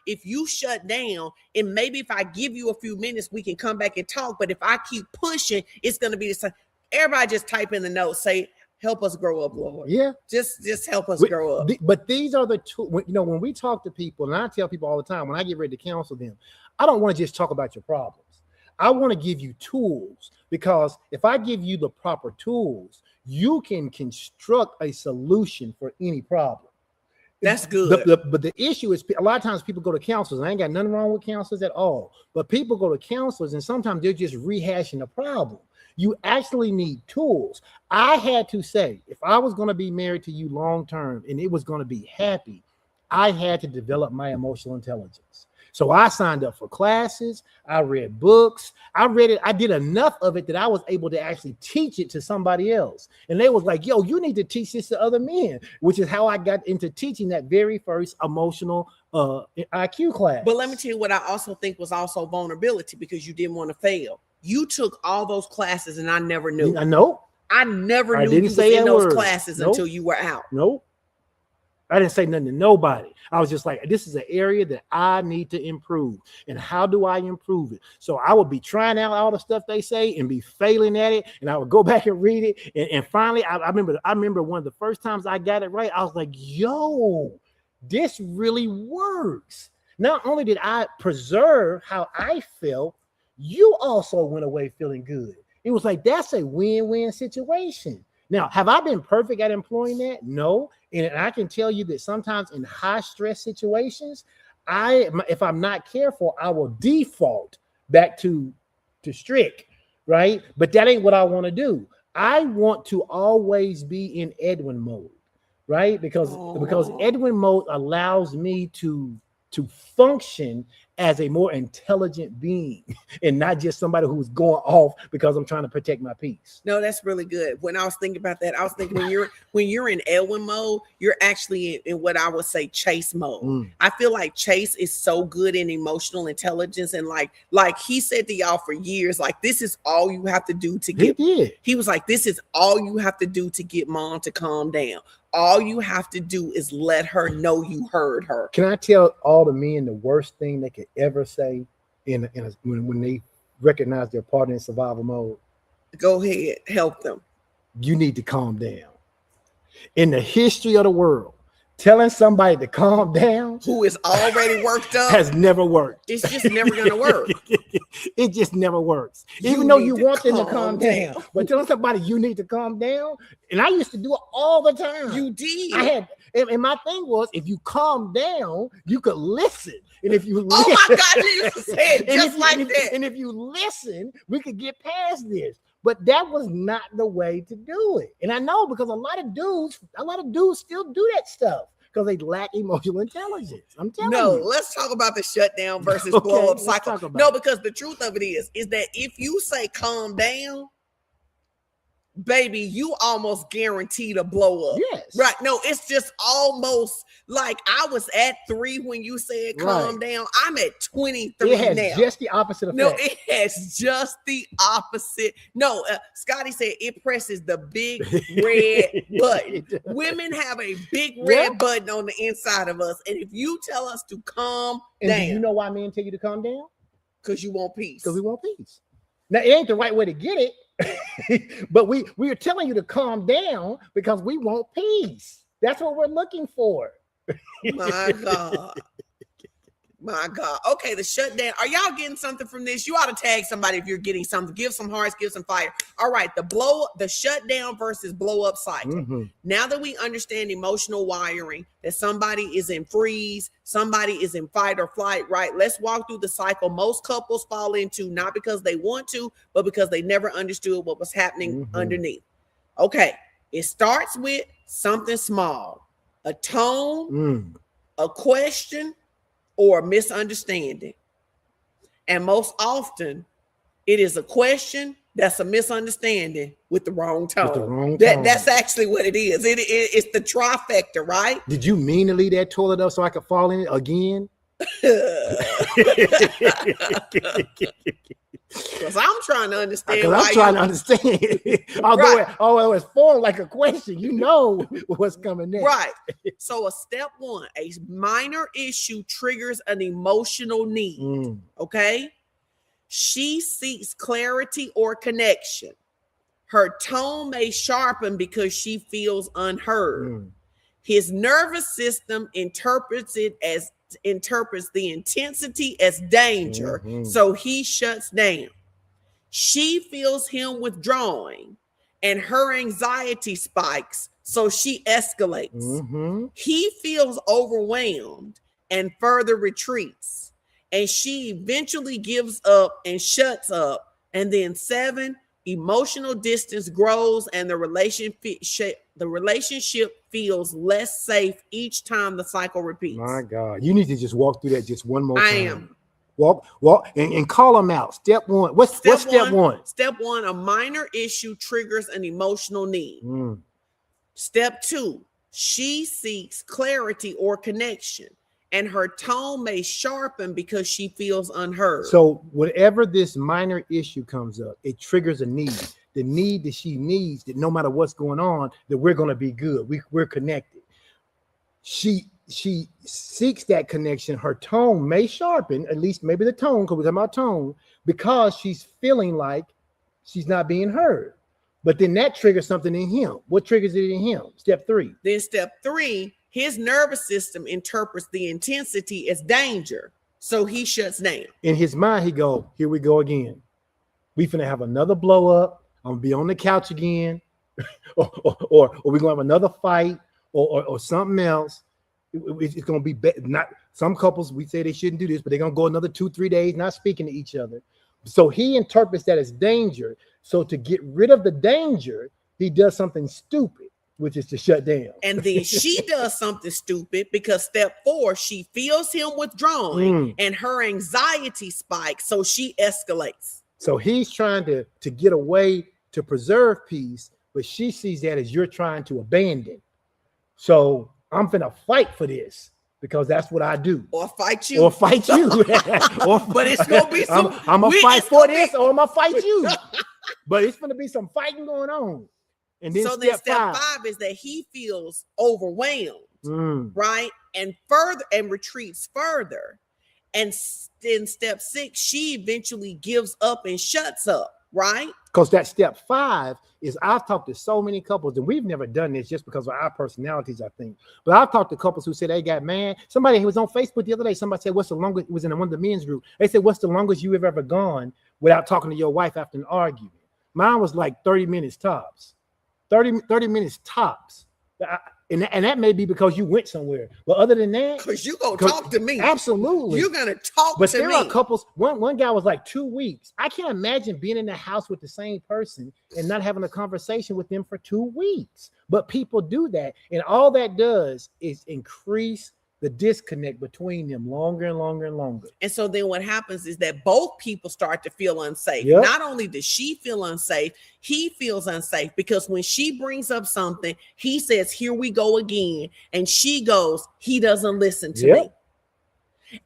if you shut down, and maybe if I give you a few minutes, we can come back and talk. But if I keep pushing, it's going to be the same. Everybody just type in the note, say, help us grow up, Lord. Yeah. Just help us grow up. But these are the two, when we talk to people, and I tell people all the time, when I get ready to counsel them, I don't want to just talk about your problems. I want to give you tools, because if I give you the proper tools, you can construct a solution for any problem. That's good. But the issue is, a lot of times people go to counselors, and I ain't got nothing wrong with counselors at all, but people go to counselors and sometimes they're just rehashing the problem. You actually need tools. I had to say, if I was going to be married to you long term and it was going to be happy, I had to develop my emotional intelligence. So I signed up for classes. I read books. I read it. I did enough of it that I was able to actually teach it to somebody else. And they was like, yo, you need to teach this to other men, which is how I got into teaching that very first emotional IQ class. But let me tell you what I also think was also vulnerability, because you didn't want to fail. You took all those classes and I never knew. I know. I never knew you was in those classes until you were out. Nope. I didn't say nothing to nobody. I was just like, this is an area that I need to improve. And how do I improve it? So I would be trying out all the stuff they say and be failing at it. And I would go back and read it. And finally, I remember one of the first times I got it right, I was like, yo, this really works. Not only did I preserve how I felt, you also went away feeling good. It was like, that's a win-win situation. Now, have I been perfect at employing that? No. And I can tell you that sometimes in high stress situations, if I'm not careful, I will default back to strict, right? But that ain't what I want to do. I want to always be in Edwin mode, right? Because Edwin mode allows me to function as a more intelligent being and not just somebody who's going off because I'm trying to protect my peace. No, that's really good. When I was thinking about that, I was thinking when you're in Edwin mode, you're actually in what I would say chase mode. I feel like Chase is so good in emotional intelligence, and like he said to y'all for years, like, this is all you have to do to get. He was like, this is all you have to do to get mom to calm down. All you have to do is let her know you heard her. Can I tell all the men the worst thing they could ever say when they recognize their partner in survival mode? Go ahead, help them. You need to calm down. In the history of the world, telling somebody to calm down, who is already worked up, has never worked. It's just never going to work. It just never works. Even though you want them to calm down, but telling somebody you need to calm down, and I used to do it all the time. You did. And my thing was, if you calm down, you could listen. And if you oh my God, you used to say it just like that. And if you listen, we could get past this. But that was not the way to do it. And I know, because a lot of dudes still do that stuff because they lack emotional intelligence. I'm telling you. No, let's talk about the shutdown versus blow up cycle. No, because the truth of it is that if you say calm down, baby, you almost guaranteed a blow up. Yes. Right. No, it's just almost like I was at 3 when you said calm down. I'm at 23 it has now. Just the opposite effect. No, it has just the opposite. No, Scotty said it presses the big red button. Women have a big red button on the inside of us. And if you tell us to calm down. Do you know why men tell you to calm down? Because you want peace. Because we want peace. Now, it ain't the right way to get it. But we are telling you to calm down because we want peace. That's what we're looking for. My God. My God. Okay, the shutdown. Are y'all getting something from this? You ought to tag somebody if you're getting something. Give some hearts, give some fire. All right, the shutdown versus blow up cycle. Mm-hmm. Now that we understand emotional wiring, that somebody is in freeze, somebody is in fight or flight, right? Let's walk through the cycle most couples fall into, not because they want to, but because they never understood what was happening underneath. Okay, it starts with something small, a tone, a question, or a misunderstanding. And most often, it is a question that's a misunderstanding with the wrong tone. That's actually what it is. It's the trifecta, right? Did you mean to leave that toilet up so I could fall in it again? Because I'm trying to understand. Because I'm trying to understand. Although it's formed like a question, you know what's coming next. Right. So a step one, a minor issue triggers an emotional need. Okay. She seeks clarity or connection. Her tone may sharpen because she feels unheard. His nervous system interprets the intensity as danger, so he shuts down. She feels him withdrawing, and her anxiety spikes, so she escalates. He feels overwhelmed and further retreats, and she eventually gives up and shuts up. And then 7, emotional distance grows, and the relationship feels less safe each time the cycle repeats. My God, you need to just walk through that just one more time. I am. Walk, and call them out. Step one. What's step one? Step one, a minor issue triggers an emotional need. Step 2, she seeks clarity or connection, and her tone may sharpen because she feels unheard. So whenever this minor issue comes up, it triggers a need. The need that she needs, that no matter what's going on, that we're going to be good. We're connected. She seeks that connection. Her tone may sharpen, at least maybe the tone, because we're talking about tone, because she's feeling like she's not being heard. But then that triggers something in him. What triggers it in him? Step 3. Then step 3, his nervous system interprets the intensity as danger, so he shuts down. In his mind, he go, here we go again. We finna have another blow up. I'm gonna be on the couch again, or we're gonna have another fight, or something else. It's gonna be not. Some couples, we say they shouldn't do this, but they're gonna go another 2-3 days not speaking to each other. So he interprets that as danger. So to get rid of the danger, he does something stupid, which is to shut down. And then she does something stupid because step 4, she feels him withdrawing and her anxiety spikes, so she escalates. So he's trying to get away to preserve peace, but she sees that as you're trying to abandon. So I'm finna fight for this because that's what I do. Or fight you. But it's gonna be some. I'm gonna fight for this, or I'm gonna fight you. But it's gonna be some fighting going on. And then so step 5 is that he feels overwhelmed, right? And retreats further. And then step 6, she eventually gives up and shuts up, right? Because that step 5 is, I've talked to so many couples, and we've never done this just because of our personalities, I think. But I've talked to couples who said they got mad. Somebody who was on Facebook the other day, somebody said, what's the longest, it was in one of the men's group. They said, what's the longest you've ever gone without talking to your wife after an argument? Mine was like 30 minutes tops. 30 minutes tops. And that may be because you went somewhere. But other than that, because you gonna talk to me. Absolutely. You're gonna talk but to me. But there are couples. One guy was like 2 weeks. I can't imagine being in the house with the same person and not having a conversation with them for 2 weeks. But people do that. And all that does is increase the disconnect between them longer and longer and longer. And so then what happens is that both people start to feel unsafe. Yep. Not only does she feel unsafe, he feels unsafe because when she brings up something, he says, here we go again. And she goes, he doesn't listen to me.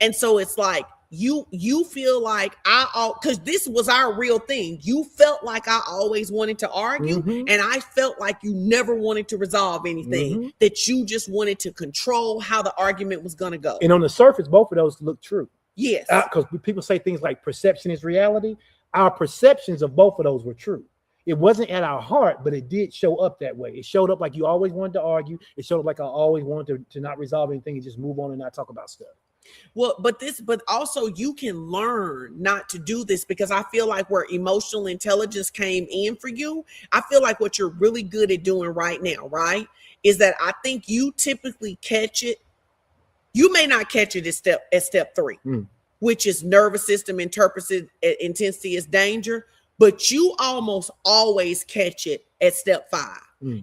And so it's like, you feel like because this was our real thing. You felt like I always wanted to argue, and I felt like you never wanted to resolve anything, that you just wanted to control how the argument was going to go. And on the surface, both of those look true. Yes. Because people say things like perception is reality. Our perceptions of both of those were true. It wasn't at our heart, but it did show up that way. It showed up like you always wanted to argue. It showed up like I always wanted to not resolve anything and just move on and not talk about stuff. Well, but also you can learn not to do this, because I feel like where emotional intelligence came in for you, I feel like what you're really good at doing right now, right, is that I think you typically catch it. You may not catch it at step 3, which is nervous system interprets intensity as danger, but you almost always catch it at step 5.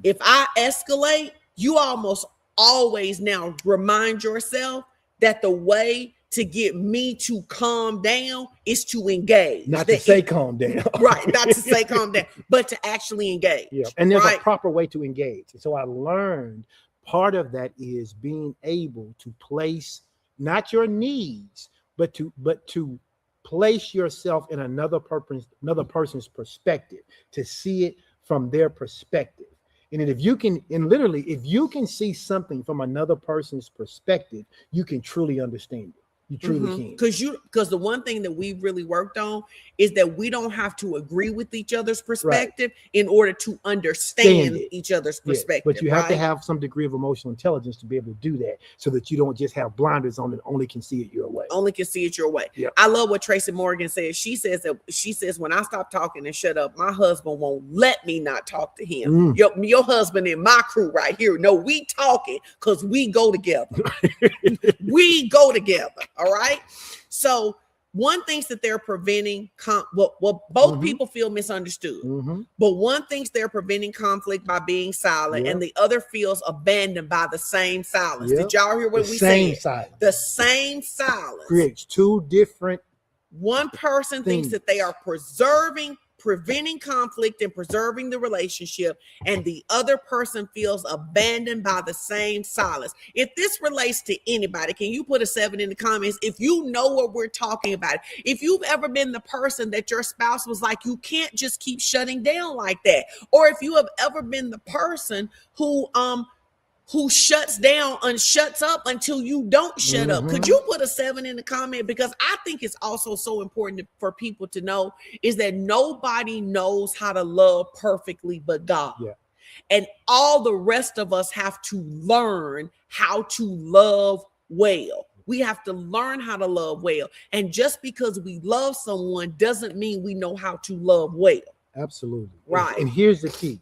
If I escalate, you almost always now remind yourself that the way to get me to calm down is to engage. Not to say calm down. Right, not to say calm down, but to actually engage. Yeah, and there's a proper way to engage. And so I learned part of that is being able to place not your needs, but to place yourself in another person's perspective, to see it from their perspective. And if you can, and literally, if you can see something from another person's perspective, you can truly understand it. You truly can. Because the one thing that we've really worked on is that we don't have to agree with each other's perspective in order to understand each other's perspective. But you have to have some degree of emotional intelligence to be able to do that, so that you don't just have blinders on and only can see it your way. Only can see it your way. Yep. I love what Tracy Morgan says. She says, when I stop talking and shut up, my husband won't let me not talk to him. Your husband and my crew right here. No, we talking because we go together. We go together. All right. So one thinks that they're preventing both people feel misunderstood. But one thinks they're preventing conflict by being silent, and the other feels abandoned by the same silence. Did y'all hear what we said? The same silence creates two different. One person thinks that they are preventing conflict and preserving the relationship, and the other person feels abandoned by the same silence. If this relates to anybody, can you put a 7 in the comments if you know what we're talking about? If you've ever been the person that your spouse was like, you can't just keep shutting down like that, or if you have ever been the person who shuts down and shuts up until you don't shut up. Could you put a 7 in the comment? Because I think it's also so important for people to know is that nobody knows how to love perfectly but God. Yeah. And all the rest of us have to learn how to love well. We have to learn how to love well. And just because we love someone doesn't mean we know how to love well. Absolutely. Right. And here's the key.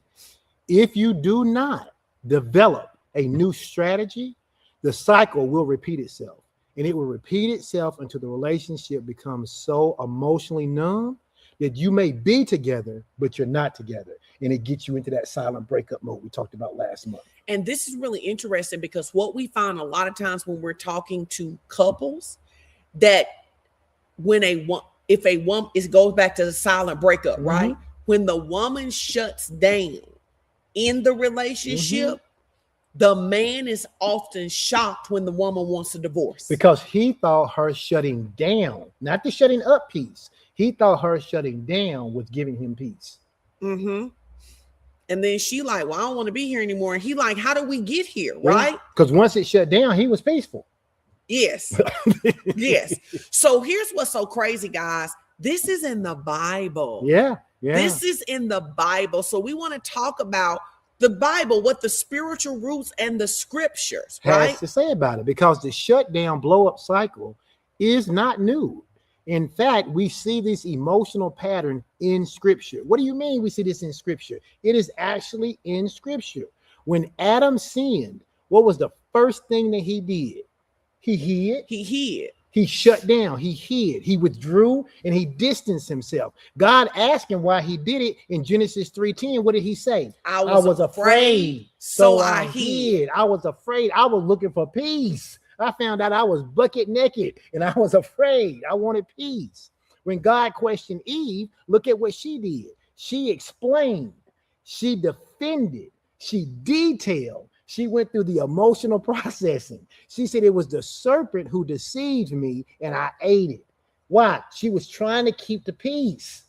If you do not develop a new strategy, the cycle will repeat itself, and it will repeat itself until the relationship becomes so emotionally numb that you may be together, but you're not together. And it gets you into that silent breakup mode we talked about last month. And this is really interesting because what we find a lot of times when we're talking to couples, that when it goes back to the silent breakup, right? When the woman shuts down in the relationship, the man is often shocked when the woman wants a divorce. Because he thought her shutting down, not the shutting up piece. He thought her shutting down was giving him peace. And then she like, well, I don't want to be here anymore. And he like, how did we get here? Right? Because once it shut down, he was peaceful. Yes. Yes. So here's what's so crazy, guys. This is in the Bible. Yeah. This is in the Bible. So we want to talk about the Bible, what the spiritual roots and the scriptures has to say about it, because the shutdown blow up cycle is not new. In fact, we see this emotional pattern in scripture. What do you mean we see this in scripture? It is actually in scripture. When Adam sinned, what was the first thing that he did? He hid. He shut down. He hid. He withdrew and he distanced himself. God asked him why he did it in Genesis 3:10. What did he say? I was afraid, so I hid. I was afraid. I was looking for peace. I found out I was bucket naked and I was afraid. I wanted peace. When God questioned Eve, look at what she did. She explained. She defended. She detailed. She went through the emotional processing. She said it was the serpent who deceived me and I ate it. Why? She was trying to keep the peace.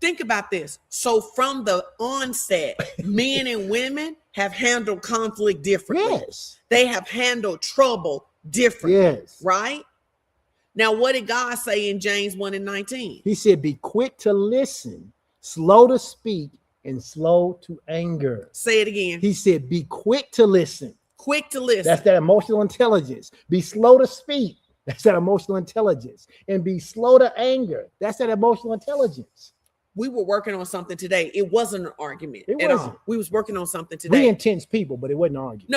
Think about this. So from the onset, men and women have handled conflict differently. Yes. They have handled trouble differently. Yes. Right? Now, what did God say in James 1:19? He said, be quick to listen, slow to speak, and slow to anger. Say it again. He said, be quick to listen. Quick to listen. That's that emotional intelligence. Be slow to speak. That's that emotional intelligence. And be slow to anger. That's that emotional intelligence. We were working on something today. It wasn't an argument at all. We was working on something today. We intense people, but it wasn't an argument.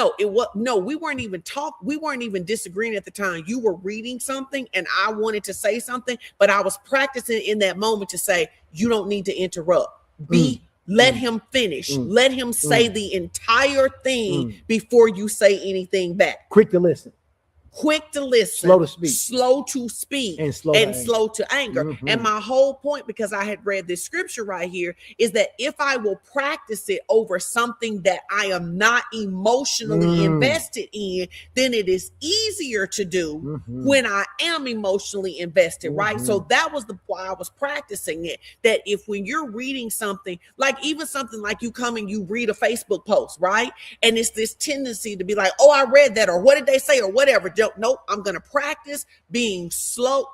No, we weren't even disagreeing at the time. You were reading something and I wanted to say something, but I was practicing in that moment to say, you don't need to interrupt. Let him finish. Let him say the entire thing before you say anything back. Quick to listen. quick to listen, slow to speak, and slow to anger. Mm-hmm. And my whole point, because I had read this scripture right here, is that if I will practice it over something that I am not emotionally invested in, then it is easier to do when I am emotionally invested, right? So that was why I was practicing it. That if when you're reading something, like even something like you come and you read a Facebook post, right? And it's this tendency to be like, oh, I read that, or what did they say, or whatever. Nope, I'm going to practice being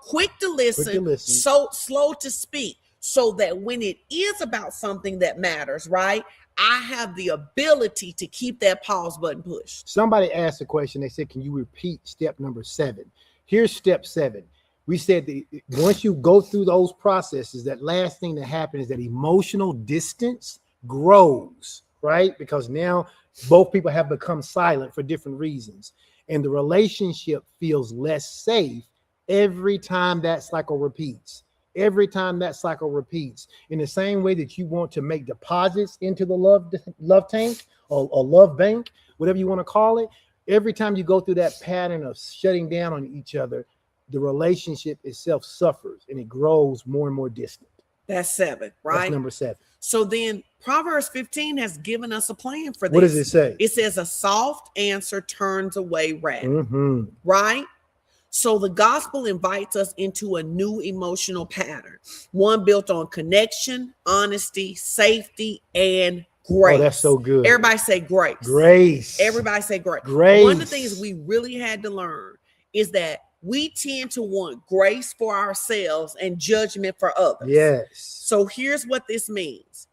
quick to listen, so slow to speak, so that when it is about something that matters, right, I have the ability to keep that pause button pushed. Somebody asked a question. They said, can you repeat step number 7? Here's step 7. We said that once you go through those processes, that last thing that happens is that emotional distance grows, right? Because now both people have become silent for different reasons. And the relationship feels less safe every time that cycle repeats. Every time that cycle repeats. In the same way that you want to make deposits into the love tank or love bank, whatever you want to call it, every time you go through that pattern of shutting down on each other, the relationship itself suffers and it grows more and more distant. That's 7, right? That's number 7. So then Proverbs 15 has given us a plan for this. What does it say? It says a soft answer turns away wrath, right? So the gospel invites us into a new emotional pattern, one built on connection, honesty, safety, and grace. Oh, that's so good. Everybody say grace. Grace. Everybody say grace. Grace. One of the things we really had to learn is that we tend to want grace for ourselves and judgment for others. Yes. So here's what this means.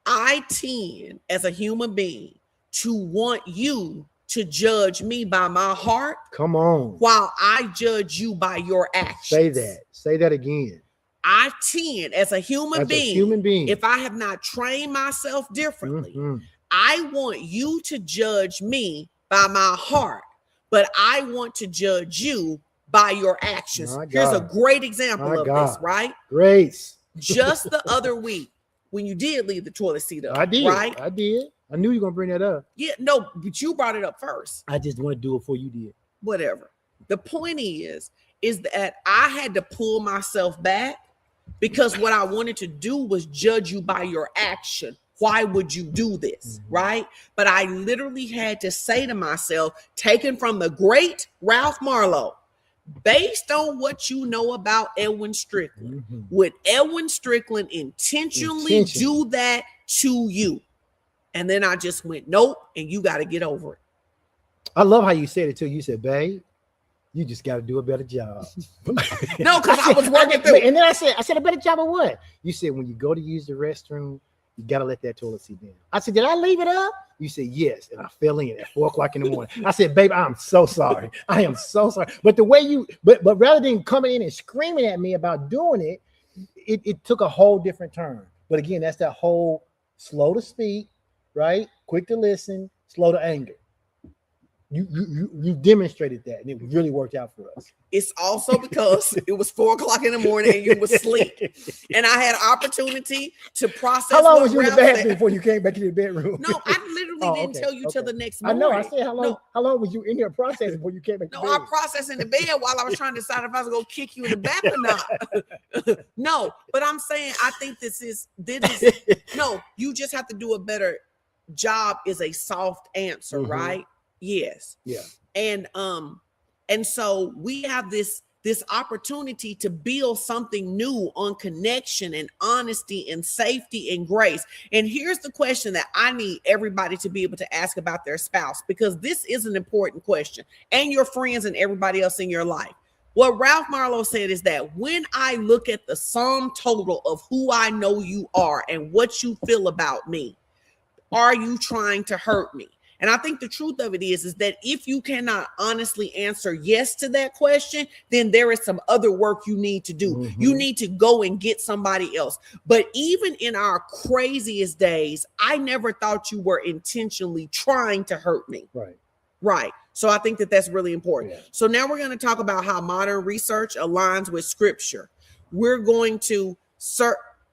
I tend, as a human being, to want you to judge me by my heart. Come on. While I judge you by your actions. Say that. Say that again. I tend, as a human being, if I have not trained myself differently, I want you to judge me by my heart, but I want to judge you by your actions. Here's a great example of this, right? Grace. Just the other week, when you did leave the toilet seat up, I did. Right? I did. I knew you were going to bring that up. Yeah, no, but you brought it up first. I just want to do it before you did. Whatever. The point is that I had to pull myself back because what I wanted to do was judge you by your action. Why would you do this? Right? But I literally had to say to myself, taken from the great Ralph Marlowe, based on what you know about Edwin Strickland, would Edwin Strickland intentionally do that to you? And then I just went, nope, and you got to get over it. I love how you said it too. You said, babe, you just got to do a better job. No, because I was working through. And then I said, a better job of what? You said, when you go to use the restroom, you got to let that toilet seat down. I said, did I leave it up? You said, yes. And I fell in at 4 o'clock in the morning. I said, babe, I'm so sorry. I am so sorry. But the way but rather than coming in and screaming at me about doing it, it took a whole different turn. But again, that's that whole slow to speak, right? Quick to listen, slow to anger. You demonstrated that, and it really worked out for us. It's also because it was 4 o'clock in the morning and you was asleep, and I had opportunity to process. How long was you in the bathroom before you came back to the bedroom? No, I literally didn't tell you till the next morning. I know. I said how long? No. How long was you in your process before you came back? No, I processed in the bed while I was trying to decide if I was gonna kick you in the back or not. No, but I'm saying I think this is no. You just have to do a better job. Is a soft answer, right? Yes. Yeah. And so we have this opportunity to build something new on connection and honesty and safety and grace. And here's the question that I need everybody to be able to ask about their spouse, because this is an important question, and your friends and everybody else in your life. What Ralph Marlowe said is that when I look at the sum total of who I know you are and what you feel about me, are you trying to hurt me? And I think the truth of it is that if you cannot honestly answer yes to that question, then there is some other work you need to do. You need to go and get somebody else. But even in our craziest days, I never thought you were intentionally trying to hurt me. Right. So I think that that's really important. Yeah. So now we're going to talk about how modern research aligns with scripture. We're going to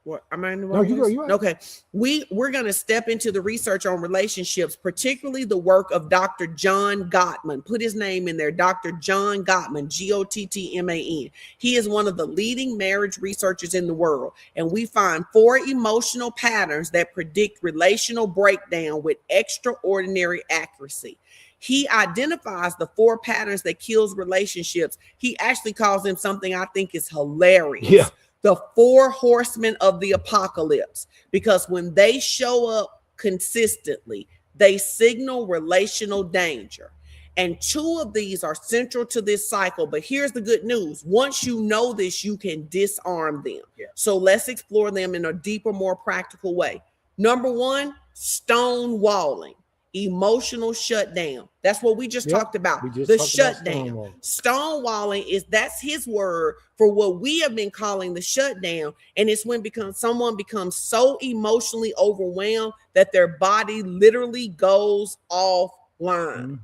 What am I in the No, wrong you go. list? You are. Okay. We're gonna step into the research on relationships, particularly the work of Dr. John Gottman. Put his name in there, Dr. John Gottman, Gottman. He is one of the leading marriage researchers in the world, and we find 4 emotional patterns that predict relational breakdown with extraordinary accuracy. He identifies the 4 patterns that kills relationships. He actually calls them something I think is hilarious. Yeah. The 4 horsemen of the apocalypse, because when they show up consistently, they signal relational danger. And 2 of these are central to this cycle. But here's the good news. Once you know this, you can disarm them. Yeah. So let's explore them in a deeper, more practical way. Number 1, stonewalling. Emotional shutdown. That's what we just talked about. The shutdown. Stonewalling is, that's his word for what we have been calling the shutdown. And it's when someone becomes so emotionally overwhelmed that their body literally goes offline.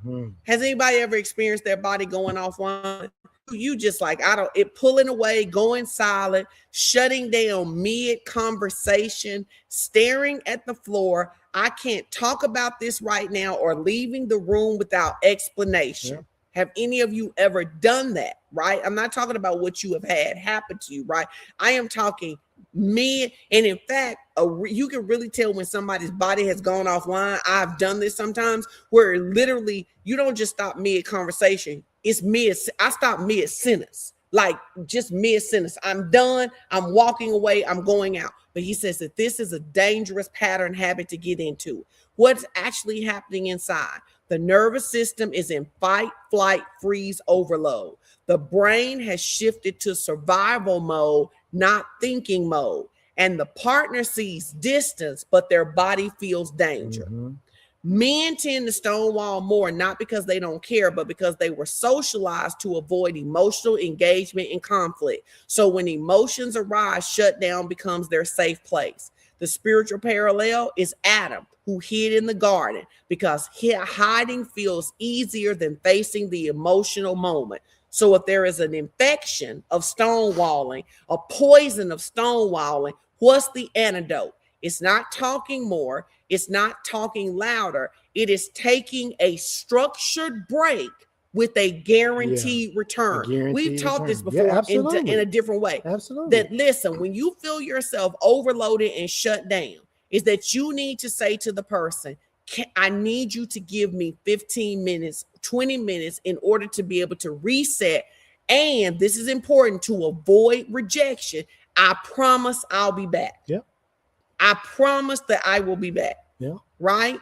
Has anybody ever experienced their body going offline? You just like, it pulling away, going silent, shutting down mid conversation, staring at the floor. I can't talk about this right now, or leaving the room without explanation. Yeah. Have any of you ever done that? Right? I'm not talking about what you have had happen to you, right? I am talking mid, and in fact, you can really tell when somebody's body has gone offline. I've done this sometimes where literally you don't just stop mid conversation. It's I stop mid sentence, like just mid sentence. I'm done. I'm walking away. I'm going out. But he says that this is a dangerous pattern habit to get into. What's actually happening inside? The nervous system is in fight, flight, freeze overload. The brain has shifted to survival mode, not thinking mode. And the partner sees distance, but their body feels danger. Men tend to stonewall more, not because they don't care, but because they were socialized to avoid emotional engagement and conflict. So when emotions arise, shutdown becomes their safe place. The spiritual parallel is Adam, who hid in the garden because hiding feels easier than facing the emotional moment. So if there is an infection of stonewalling, a poison of stonewalling, what's the antidote? It's not talking more. It's not talking louder. It is taking a structured break with a guaranteed return. We've taught this before in a different way. Absolutely. That listen, when you feel yourself overloaded and shut down, is that you need to say to the person, I need you to give me 15 minutes, 20 minutes in order to be able to reset. And this is important to avoid rejection. I promise I'll be back. Yeah. I promise that I will be back. Yeah. Right?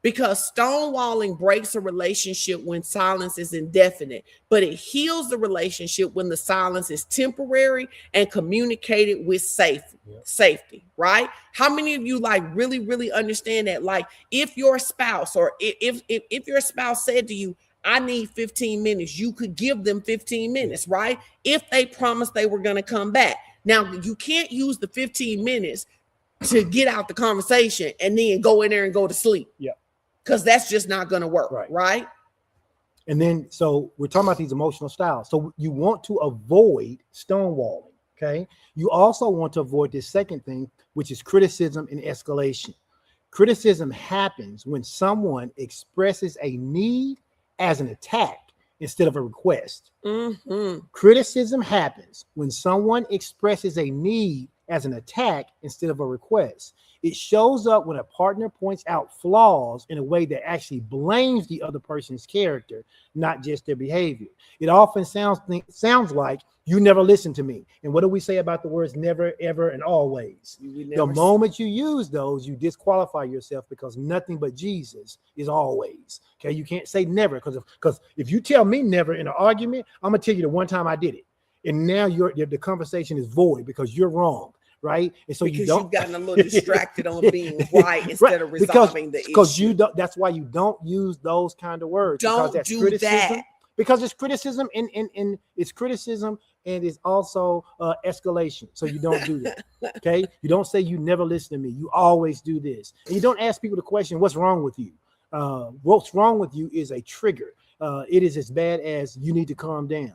Because stonewalling breaks a relationship when silence is indefinite, but it heals the relationship when the silence is temporary and communicated with safety, right? How many of you like really understand that? Like if your spouse or if your spouse said to you, I need 15 minutes, you could give them 15 minutes, right? If they promised they were going to come back. Now, you can't use the 15 minutes to get out the conversation and then go in there and go to sleep. Yeah. Because that's just not going to work, right? And then, so we're talking about these emotional styles. So you want to avoid stonewalling, okay? You also want to avoid this second thing, which is criticism and escalation. Criticism happens when someone expresses a need as an attack instead of a request. Criticism happens when someone expresses a need as an attack instead of a request. It shows up when a partner points out flaws in a way that actually blames the other person's character, not just their behavior. It often sounds like you never listen to me. And what do we say about the words never, ever, and always? The moment you use those, you disqualify yourself because nothing but Jesus is always. Okay, you can't say never because if you tell me never in an argument, I'm gonna tell you the one time I did it, and now the conversation is void because you're wrong. Right. And so because you've gotten a little distracted on being right instead of resolving the issue. Because you don't, that's why you don't use those kind of words. Don't do that. Because it's criticism and it's criticism and it's also escalation. So you don't do that. Okay. You don't say you never listen to me. You always do this. And you don't ask people the question, what's wrong with you? What's wrong with you is a trigger. It is as bad as you need to calm down.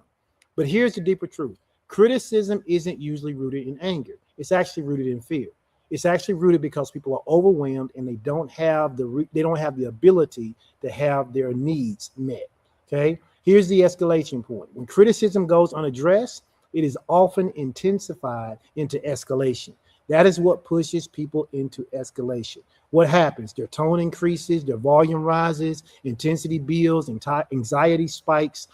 But here's the deeper truth. Criticism isn't usually rooted in anger. It's actually rooted in fear. It's actually rooted because people are overwhelmed and they don't have the ability to have their needs met. Okay. Here's the escalation point. When criticism goes unaddressed, it is often intensified into escalation. That is what pushes people into escalation. What happens? Their tone increases, their volume rises, intensity builds, anxiety spikes,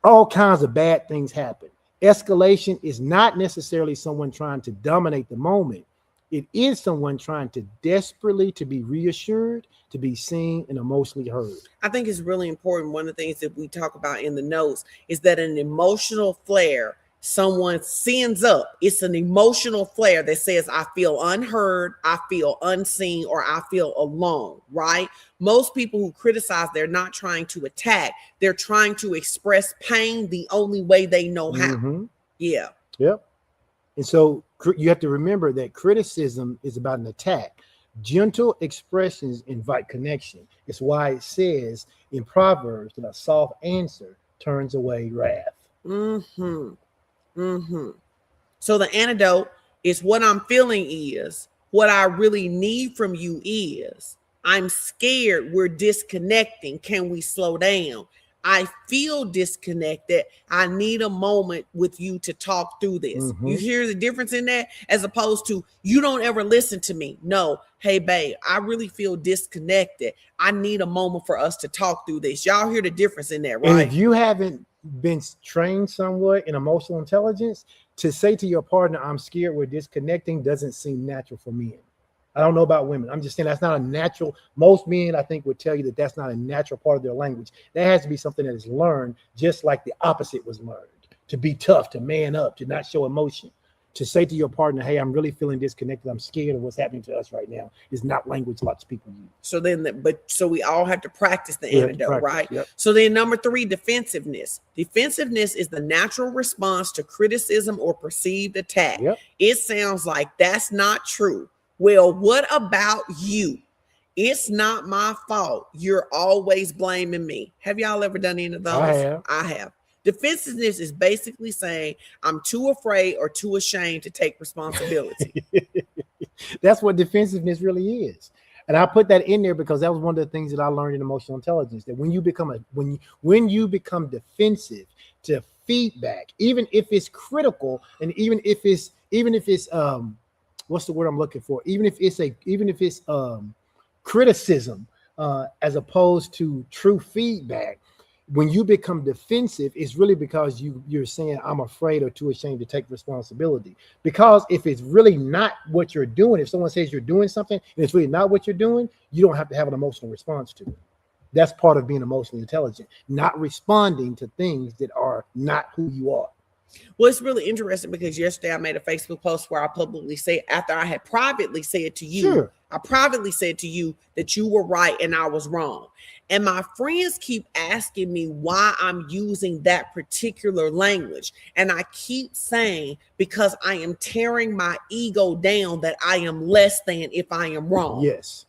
all kinds of bad things happen. Escalation is not necessarily someone trying to dominate the moment. It is someone trying to desperately to be reassured, to be seen, and emotionally heard. I think it's really important. One of the things that we talk about in the notes is that an emotional flare someone sends up. It's an emotional flare that says, I feel unheard, I feel unseen, or I feel alone, right? Most people who criticize, they're not trying to attack. They're trying to express pain the only way they know how. Mm-hmm. Yeah. Yep. And so you have to remember that criticism is about an attack. Gentle expressions invite connection. It's why it says in Proverbs that a soft answer turns away wrath. Mm-hmm. Mm-hmm. So the antidote is what I'm feeling is, what I really need from you is, I'm scared we're disconnecting. Can we slow down? I feel disconnected. I need a moment with you to talk through this. Mm-hmm. You hear the difference in that, as opposed to you don't ever listen to me. No, hey, babe, I really feel disconnected. I need a moment for us to talk through this. Y'all hear the difference in that, right? And if you haven't been trained somewhat in emotional intelligence, to say to your partner, I'm scared we're disconnecting, doesn't seem natural for men. I don't know about women. I'm just saying that's not a natural. Most men, I think, would tell you that that's not a natural part of their language. That has to be something that is learned, just like the opposite was learned. To be tough, to man up, to not show emotion. To say to your partner, hey, I'm really feeling disconnected. I'm scared of what's happening to us right now is not language lots of people use. So then, so we all have to practice the antidote, right? Yep. So then number 3, defensiveness. Defensiveness is the natural response to criticism or perceived attack. Yep. It sounds like that's not true. Well, what about you? It's not my fault. You're always blaming me. Have y'all ever done any of those? I have. Defensiveness is basically saying I'm too afraid or too ashamed to take responsibility. That's what defensiveness really is. And I put that in there because that was one of the things that I learned in emotional intelligence, that when you become defensive to feedback, even if it's critical, and even if it's what's the word I'm looking for? Even if it's criticism as opposed to true feedback, when you become defensive, it's really because you're saying I'm afraid or too ashamed to take responsibility. Because if it's really not what you're doing, if someone says you're doing something and it's really not what you're doing, you don't have to have an emotional response to it. That's part of being emotionally intelligent, not responding to things that are not who you are. Well, it's really interesting because yesterday I made a Facebook post where I publicly say, after I had privately said to you, Sure. I privately said to you that you were right and I was wrong. And my friends keep asking me why I'm using that particular language. And I keep saying, because I am tearing my ego down, that I am less than if I am wrong. Yes.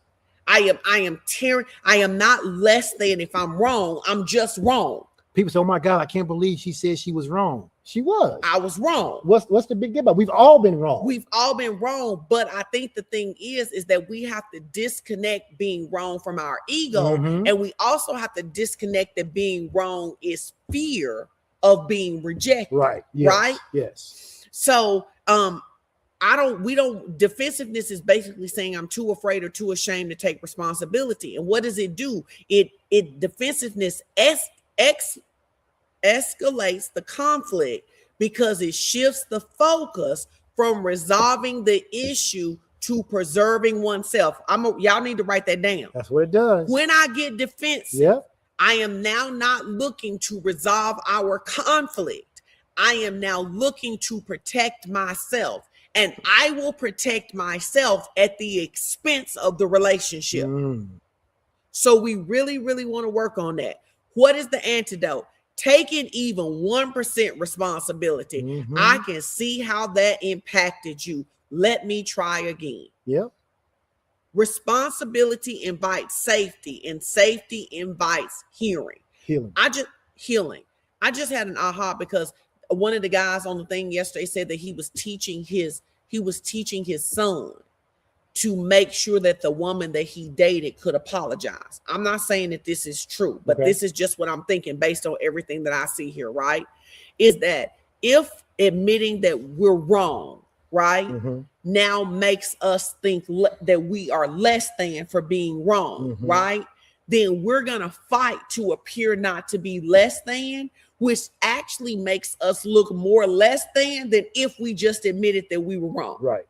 I am not less than if I'm wrong. I'm just wrong. People say, oh my God, I can't believe she said she was wrong. She was. I was wrong. What's the big deal about? We've all been wrong. We've all been wrong. But I think the thing is that we have to disconnect being wrong from our ego. Mm-hmm. And we also have to disconnect that being wrong is fear of being rejected. Right. Yes. Right. Yes. So defensiveness is basically saying I'm too afraid or too ashamed to take responsibility. And what does it do? Defensiveness escalates the conflict because it shifts the focus from resolving the issue to preserving oneself. Y'all need to write that down. That's what it does. When I get defensive, yep. I am now not looking to resolve our conflict. I am now looking to protect myself. And I will protect myself at the expense of the relationship. So we really, really want to work on that. What is the antidote? Taking even 1% responsibility. Mm-hmm. I can see how that impacted you. Let me try again. Yep. Responsibility invites safety, and safety invites healing. I just had an aha because one of the guys on the thing yesterday said that he was teaching his he was teaching his son to make sure that the woman that he dated could apologize. I'm not saying that this is true, but this is just what I'm thinking based on everything that I see here, right? Is that if admitting that we're wrong, right, now makes us think that we are less than for being wrong, right, then we're going to fight to appear not to be less than, which actually makes us look more less than if we just admitted that we were wrong. Right.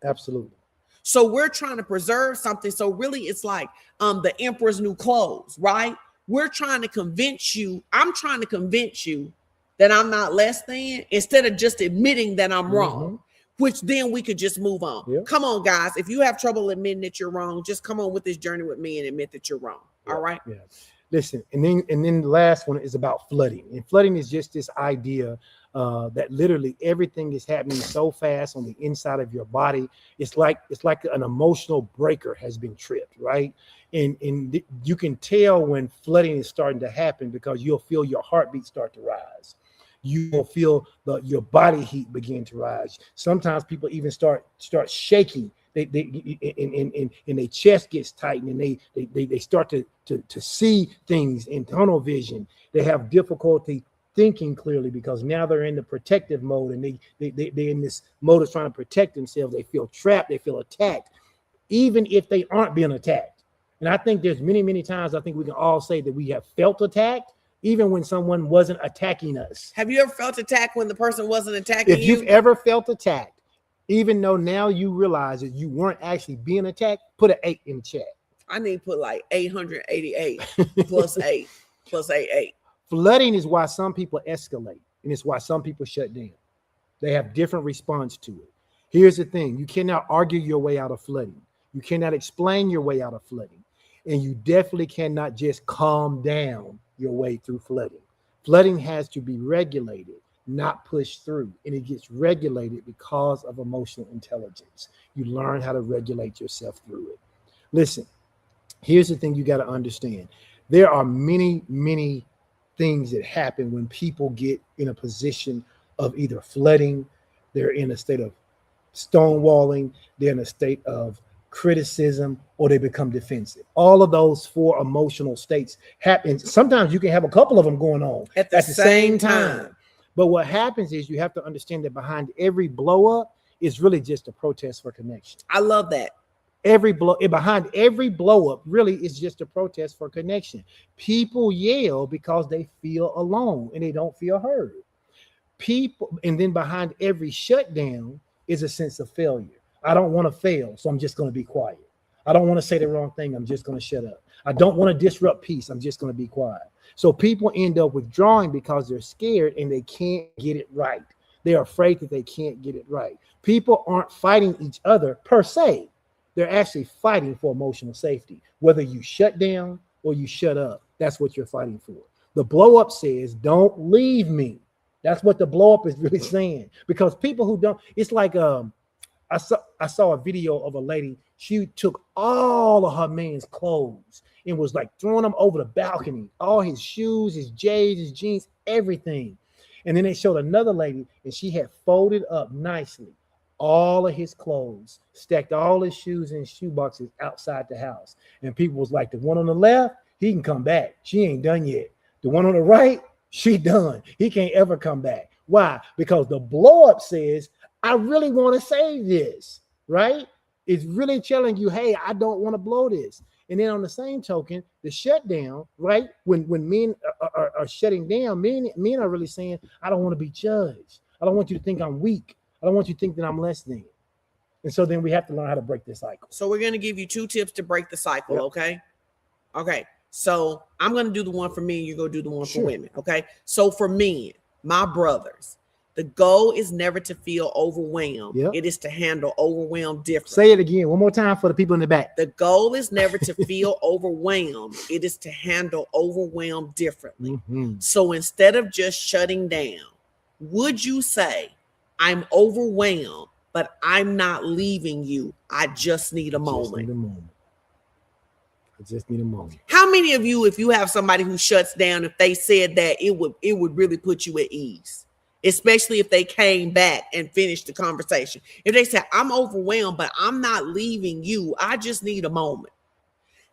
Absolutely. So we're trying to preserve something. So really it's like the emperor's new clothes, right? We're trying to convince you, I'm trying to convince you that I'm not less than, instead of just admitting that I'm wrong, which then we could just move on. Yep. Come on, guys. If you have trouble admitting that you're wrong, just come on with this journey with me and admit that you're wrong. Yeah. All right. Yeah. Listen, and then the last one is about flooding. And flooding is just this idea that literally everything is happening so fast on the inside of your body. It's like an emotional breaker has been tripped, right? And you can tell when flooding is starting to happen because you'll feel your heartbeat start to rise. You will feel your body heat begin to rise. Sometimes people even start shaking. They their chest gets tight, and they start to see things in tunnel vision. They have difficulty thinking clearly because now they're in the protective mode, and they're in this mode of trying to protect themselves. They feel trapped. They feel attacked, even if they aren't being attacked. And I think there's many times I think we can all say that we have felt attacked, even when someone wasn't attacking us. Have you ever felt attacked when the person wasn't attacking you? If you've ever felt attacked, even though now you realize that you weren't actually being attacked, put an 8 in the chat. I need to put like 888 plus 8 plus 88. Flooding is why some people escalate, and it's why some people shut down. They have different response to it. Here's the thing. You cannot argue your way out of flooding. You cannot explain your way out of flooding. And you definitely cannot just calm down your way through flooding. Flooding has to be regulated, not pushed through, and it gets regulated because of emotional intelligence. You learn how to regulate yourself through it. Listen, here's the thing you got to understand. There are many things that happen when people get in a position of either flooding, they're in a state of stonewalling, they're in a state of criticism, or they become defensive. All of those 4 emotional states happen. Sometimes you can have a couple of them going on at the same time. But what happens is you have to understand that behind every blow up is really just a protest for connection. I love that. Behind every blow up really is just a protest for connection. People yell because they feel alone and they don't feel heard. And then behind every shutdown is a sense of failure. I don't want to fail, so I'm just going to be quiet. I don't want to say the wrong thing. I'm just going to shut up. I don't want to disrupt peace. I'm just going to be quiet. So people end up withdrawing because they're scared and they can't get it right. They're afraid that they can't get it right. People aren't fighting each other per se. They're actually fighting for emotional safety. Whether you shut down or you shut up, that's what you're fighting for. The blow up says, don't leave me. That's what the blow up is really saying. Because people who don't, it's like, I saw a video of a lady. She took all of her man's clothes and was like throwing them over the balcony, all his shoes, his J's, his jeans, everything. And then they showed another lady, and she had folded up nicely all of his clothes, stacked all his shoes in shoe boxes outside the house. And people was like, the one on the left, he can come back. She ain't done yet. The one on the right, she done. He can't ever come back. Why? Because the blow up says, I really want to save this, right? It's really telling you, hey, I don't want to blow this. And then on the same token, the shutdown, right? When men are shutting down, men are really saying, I don't want to be judged. I don't want you to think I'm weak. I don't want you to think that I'm less than. And so then we have to learn how to break this cycle. So we're going to give you 2 tips to break the cycle, Yep. okay? Okay. So I'm going to do the one for men. You're going to do the one for women, okay? So for men, my brothers, the goal is never to feel overwhelmed. Yep. It is to handle overwhelmed differently. Say it again one more time for the people in the back. The goal is never to feel overwhelmed. It is to handle overwhelmed differently. Mm-hmm. So instead of just shutting down, would you say, I'm overwhelmed, but I'm not leaving you. I just need a moment. I just need a moment. How many of you, if you have somebody who shuts down, if they said that, it would really put you at ease? especially if they came back and finished the conversation. If they said, I'm overwhelmed, but I'm not leaving you, I just need a moment.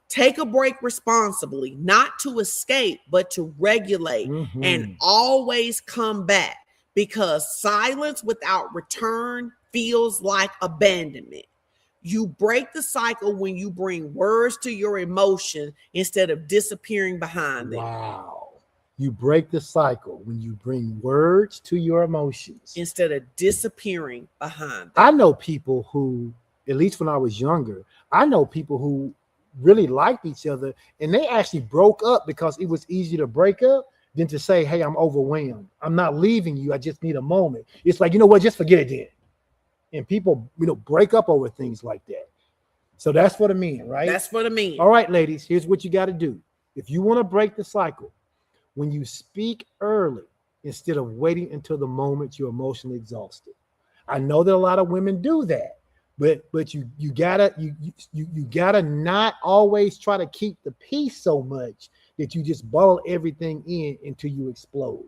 Take a break responsibly, not to escape, but to regulate, and always come back, because silence without return feels like abandonment. You break the cycle when you bring words to your emotion instead of disappearing behind them. Wow. You break the cycle when you bring words to your emotions instead of disappearing behind them. I know people who, at least when I was younger, I know people who really liked each other and they actually broke up because it was easier to break up than to say, hey, I'm overwhelmed. I'm not leaving you. I just need a moment. It's like, you know what? Just forget it then. And people, break up over things like that. So that's for the men, right? That's for the men. All right, ladies, here's what you got to do. If you want to break the cycle, when you speak early, instead of waiting until the moment you're emotionally exhausted. I know that a lot of women do that, but you gotta not always try to keep the peace so much that you just bottle everything in until you explode.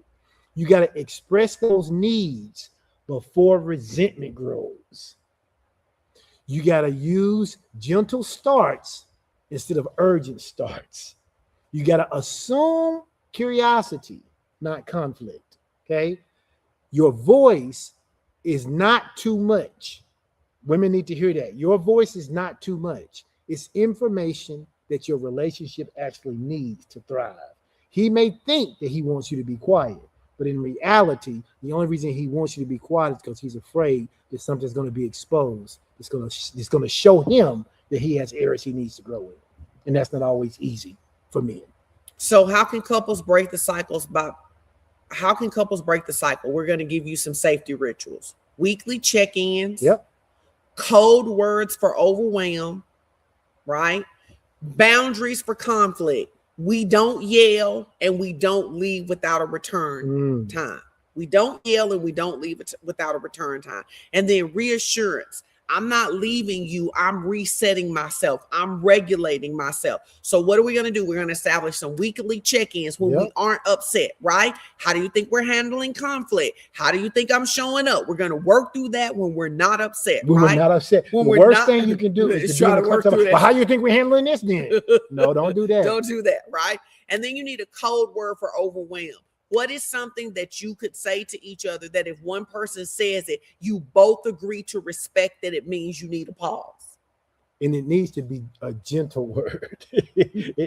You got to express those needs before resentment grows. You got to use gentle starts instead of urgent starts. You got to assume curiosity, not conflict. Okay. Your voice is not too much. Women need to hear that. Your voice is not too much. It's information that your relationship actually needs to thrive. He may think that he wants you to be quiet, but in reality, the only reason he wants you to be quiet is because he's afraid that something's going to be exposed. It's going to show him that he has areas he needs to grow in. And that's not always easy for men. So how can couples break the cycles? How can couples break the cycle? We're going to give you some safety rituals. Weekly check-ins. Yep. Code words for overwhelm, right? Boundaries for conflict. We don't yell and we don't leave without a return time. We don't yell and we don't leave it without a return time. And then reassurance. I'm not leaving you. I'm resetting myself. I'm regulating myself. So what are we going to do? We're going to establish some weekly check-ins when we aren't upset, right? How do you think we're handling conflict? How do you think I'm showing up? We're going to work through that when we're not upset, when right? we're not upset. When the worst thing you can do is to try to work through that. Well, how do you think we're handling this then? No, don't do that. Don't do that, right? And then you need a code word for overwhelm. What is something that you could say to each other that if one person says it, you both agree to respect that it means you need a pause? And it needs to be a gentle word.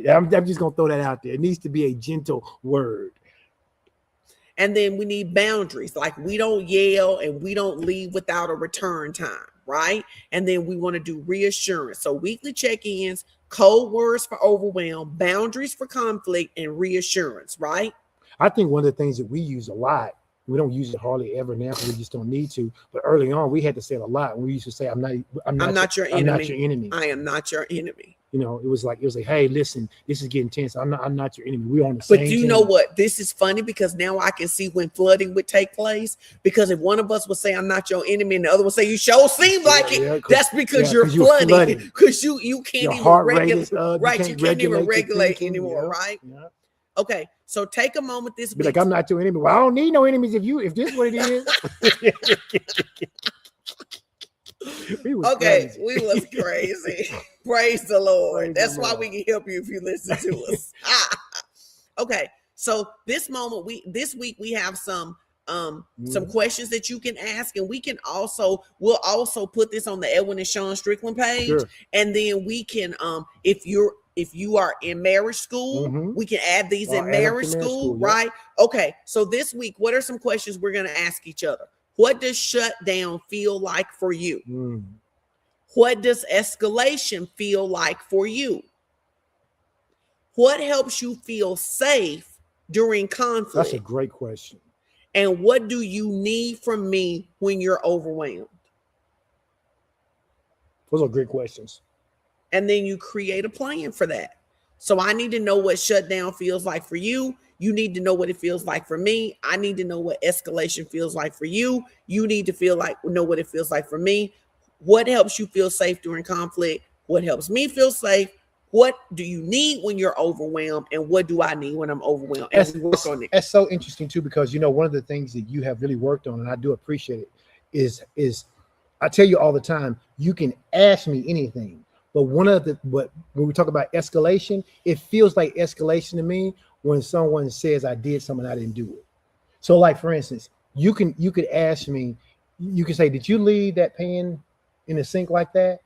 I'm just going to throw that out there. It needs to be a gentle word. And then we need boundaries. Like we don't yell and we don't leave without a return time, right? And then we want to do reassurance. So weekly check-ins, code words for overwhelm, boundaries for conflict, and reassurance, right? I think one of the things that we use a lot, we don't use it hardly ever now because we just don't need to. But early on, we had to say it a lot. We used to say, I'm not your enemy. I'm not your enemy. I am not your enemy. It was like, hey, listen, this is getting tense. I'm not your enemy. We're on the same team. But you know what? This is funny because now I can see when flooding would take place. Because if one of us would say, I'm not your enemy, and the other would say, you sure seem like it. That's because you're flooding. Because you can't even regulate. Right. You can't even regulate anymore, right? Yeah. Okay, so take a moment this week. Be like, I'm not your enemy. Well, I don't need no enemies if this is what it is. We was crazy. Praise the Lord. That's why we can help you if you listen to us. Okay, so this week we have some questions that you can ask, and we'll also put this on the Edwin and Sean Strickland page, and then we can if you are in marriage school, we can add these in marriage school, right? Okay, so this week, what are some questions we're going to ask each other? What does shutdown feel like for you? What does escalation feel like for you? What helps you feel safe during conflict? That's a great question. And what do you need from me when you're overwhelmed? Those are great questions. And then you create a plan for that. So I need to know what shutdown feels like for you. You need to know what it feels like for me. I need to know what escalation feels like for you. You need to know what it feels like for me. What helps you feel safe during conflict? What helps me feel safe? What do you need when you're overwhelmed, and what do I need when I'm overwhelmed? And we work on it. That's so interesting too, because one of the things that you have really worked on, and I do appreciate it, is I tell you all the time, you can ask me anything. But when we talk about escalation, it feels like escalation to me when someone says I did something I didn't do it. So, like for instance, you could ask me, you could say, "Did you leave that pan in the sink like that?"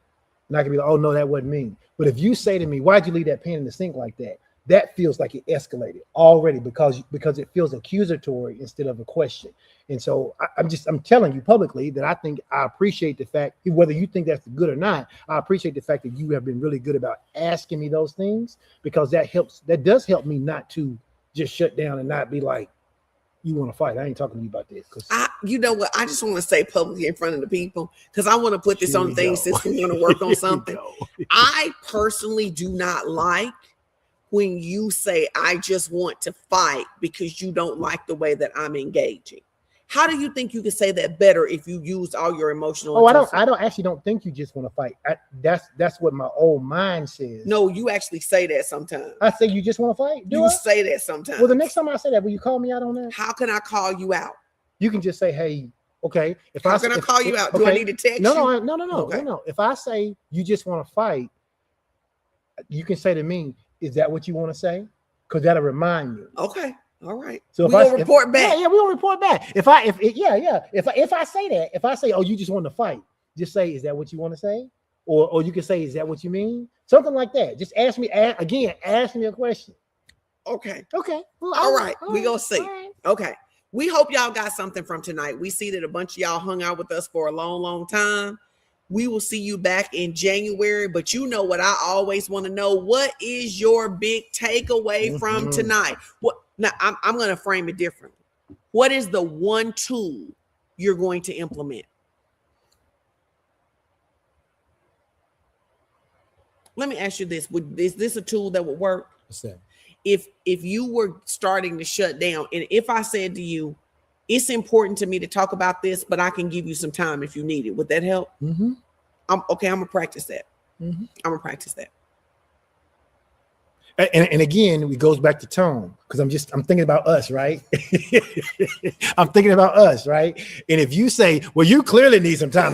And I could be like, "Oh no, that wasn't me." But if you say to me, "Why'd you leave that pan in the sink like that?" That feels like it escalated already because it feels accusatory instead of a question. And so I'm telling you publicly that I appreciate the fact, whether you think that's good or not, I appreciate the fact that you have been really good about asking me those things, because that does help me not to just shut down and not be like, "You want to fight? I ain't talking to you about this." You know what? I just want to say publicly in front of the people, because I want to put this on things since we're going to work on something. I personally do not like when you say, "I just want to fight," because you don't like the way that I'm engaging. How do you think you can say that better if you used all your emotional? Oh, I don't think you just want to fight. That's what my old mind says. No, you actually say that sometimes. I say you just want to fight. You say that sometimes. Well, the next time I say that, will you call me out on that? How can I call you out? You can just say, "Hey, okay." How can I call you out? Do I need to text you? No. If I say you just want to fight, you can say to me, "Is that what you want to say?" Because that'll remind me. Okay. All right. So we'll report back. Yeah, we'll report back. If I say that, if I say, "Oh, you just want to fight," just say, "Is that what you want to say?" Or you can say, "Is that what you mean?" Something like that. Just ask me a question. Okay. Well, all right. We gonna see. Right. Okay. We hope y'all got something from tonight. We see that a bunch of y'all hung out with us for a long, long time. We will see you back in January, but you know what I always want to know. What is your big takeaway from tonight? Now, I'm going to frame it differently. What is the one tool you're going to implement? Let me ask you this. Is this a tool that would work? What's that? If you were starting to shut down, and if I said to you, "It's important to me to talk about this, but I can give you some time if you need it," would that help? Mm-hmm. I'm going to practice that. Mm-hmm. I'm going to practice that. And again, it goes back to tone, because I'm thinking about us, right? I'm thinking about us, right? And if you say, "Well, you clearly need some time,"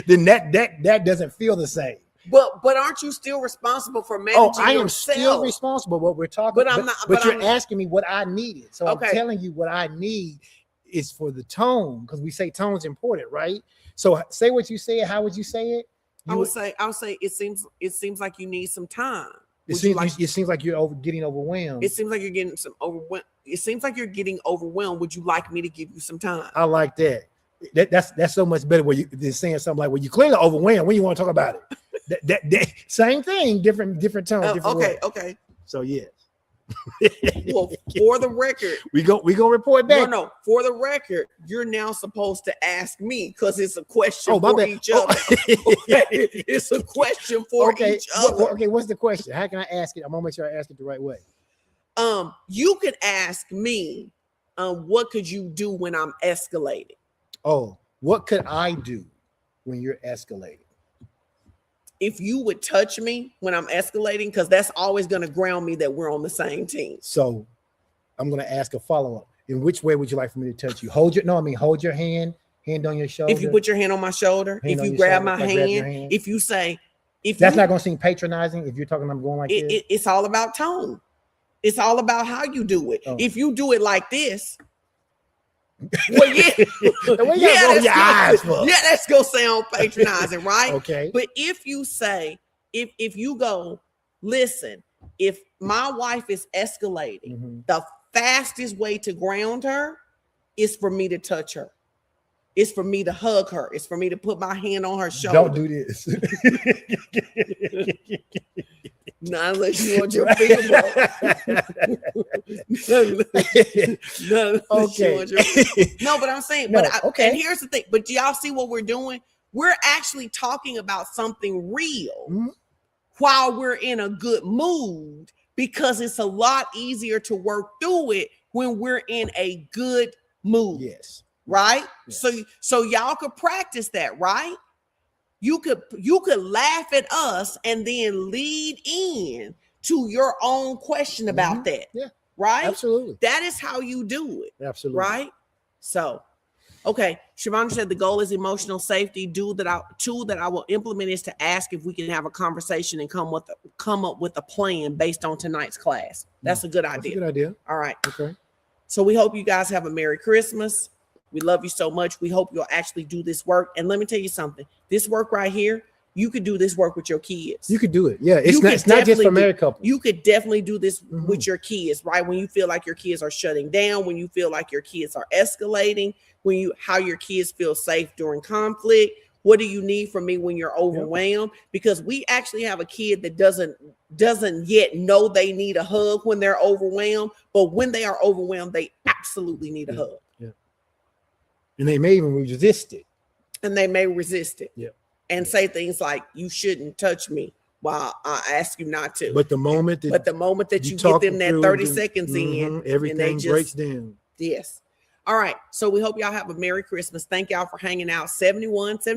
then that doesn't feel the same. But aren't you still responsible for managing yourself? I am still responsible. What we're talking, but you're asking me what I needed, so okay. I'm telling you what I need is for the tone, because we say tone's important, right? So say what you said. How would you say it? I would say it seems like you need some time. It seems like you're getting overwhelmed. It seems like you're getting It seems like you're getting overwhelmed. Would you like me to give you some time? I like that. That's so much better than saying something like, "Well, you're clearly overwhelmed. When you want to talk about it?" that same thing, different tone. Okay. So yes. Well, for the record, we go report back. No. For the record, you're now supposed to ask me, because it's a question for each other. Okay. It's a question for each other. Okay, what's the question? How can I ask it? I'm gonna make sure I ask it the right way. You could ask me, what could you do when I'm escalating? Oh, what could I do when you're escalating? If you would touch me when I'm escalating, because that's always going to ground me that we're on the same team. So I'm going to ask a follow-up. In which way would you like for me to touch you? Hold your hand on your shoulder. If you put your hand on my shoulder, if you grab my hand, if you say, that's not going to seem patronizing. If you're talking, I'm going like this. It's all about tone. It's all about how you do it. Oh. If you do it like this, well, that's gonna sound patronizing, right? Okay. But if you say, if you go, "Listen, if my wife is escalating, the fastest way to ground her is for me to touch her. It's for me to hug her. It's for me to put my hand on her shoulder." Don't do this. Not unless you want your finger. Okay. No, but I'm saying, okay. And here's the thing. But do y'all see what we're doing? We're actually talking about something real while we're in a good mood, because it's a lot easier to work through it when we're in a good mood. Yes. Right? Yes. So y'all could practice that, right? you could laugh at us and then lead in to your own question about that. Yeah. Right? Absolutely. That is how you do it. Absolutely. Right? So, okay. Siobhan said the goal is emotional safety. Tool that I will implement is to ask if we can have a conversation and come up with a plan based on tonight's class. That's a good idea. That's a good idea. All right. Okay. So we hope you guys have a Merry Christmas. We love you so much. We hope you'll actually do this work. And let me tell you something. This work right here, you could do this work with your kids. You could do it. Yeah. It's not just for married couples. You could definitely do this with your kids, right? When you feel like your kids are shutting down, when you feel like your kids are escalating, how your kids feel safe during conflict. What do you need from me when you're overwhelmed? Yep. Because we actually have a kid that doesn't yet know they need a hug when they're overwhelmed, but when they are overwhelmed, they absolutely need a hug. Yeah. And they may even resist it. Yeah. And say things like, you shouldn't touch me while I ask you not to. But the moment that you get them that 30 seconds in, everything breaks down. Yes. All right. So we hope y'all have a Merry Christmas. Thank y'all for hanging out. 70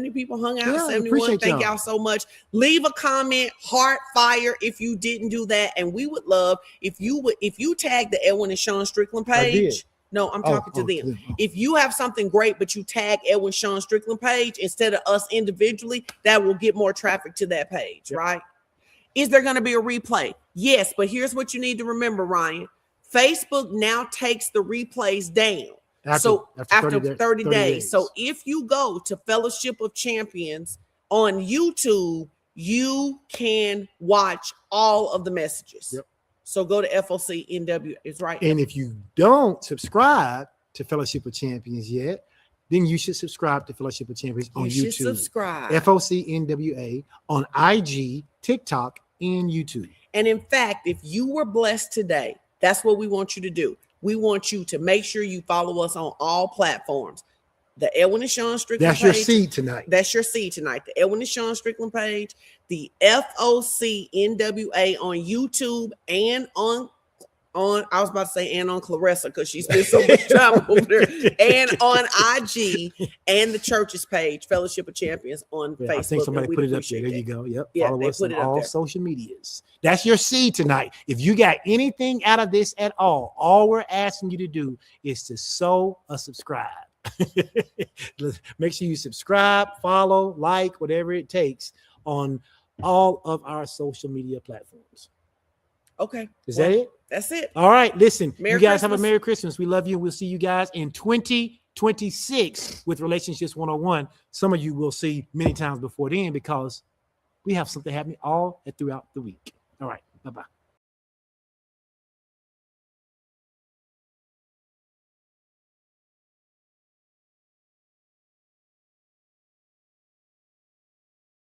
people hung out. 71. Thank y'all so much. Leave a comment, heart fire if you didn't do that. And we would love if you tag the Edwin and Sean Strickland page. No, I'm talking to them. If you have something great, but you tag Edwin Sean Strickland page instead of us individually, that will get more traffic to that page, right? Is there going to be a replay? Yes, but here's what you need to remember, Ryan. Facebook now takes the replays down. After 30 days. So if you go to Fellowship of Champions on YouTube, you can watch all of the messages. Yep. So go to FOC NW. It's right. And if you don't subscribe to Fellowship of Champions yet, then you should subscribe to Fellowship of Champions on YouTube. You should subscribe. FOC NWA on IG, TikTok, and YouTube. And in fact, if you were blessed today, that's what we want you to do. We want you to make sure you follow us on all platforms. The Edwin and Sean Strickland page. That's your seed tonight. That's your seed tonight. The Edwin and Sean Strickland page, the FOC NWA on YouTube and on I was about to say and on Clarissa because she spent so much time over there, and on IG and the church's page, Fellowship of Champions on Facebook. I think somebody put it up there. There you go. Yep. Yeah, follow us on all social medias. That's your seed tonight. If you got anything out of this at all we're asking you to do is to sow a subscribe. Make sure you subscribe, follow, like, whatever it takes on all of our social media platforms. Okay. Is that it? That's it. All right. Listen, you guys have a Merry Christmas. We love you. We'll see you guys in 2026 with Relationships 101. Some of you will see many times before then because we have something happening all throughout the week. All right. Bye-bye.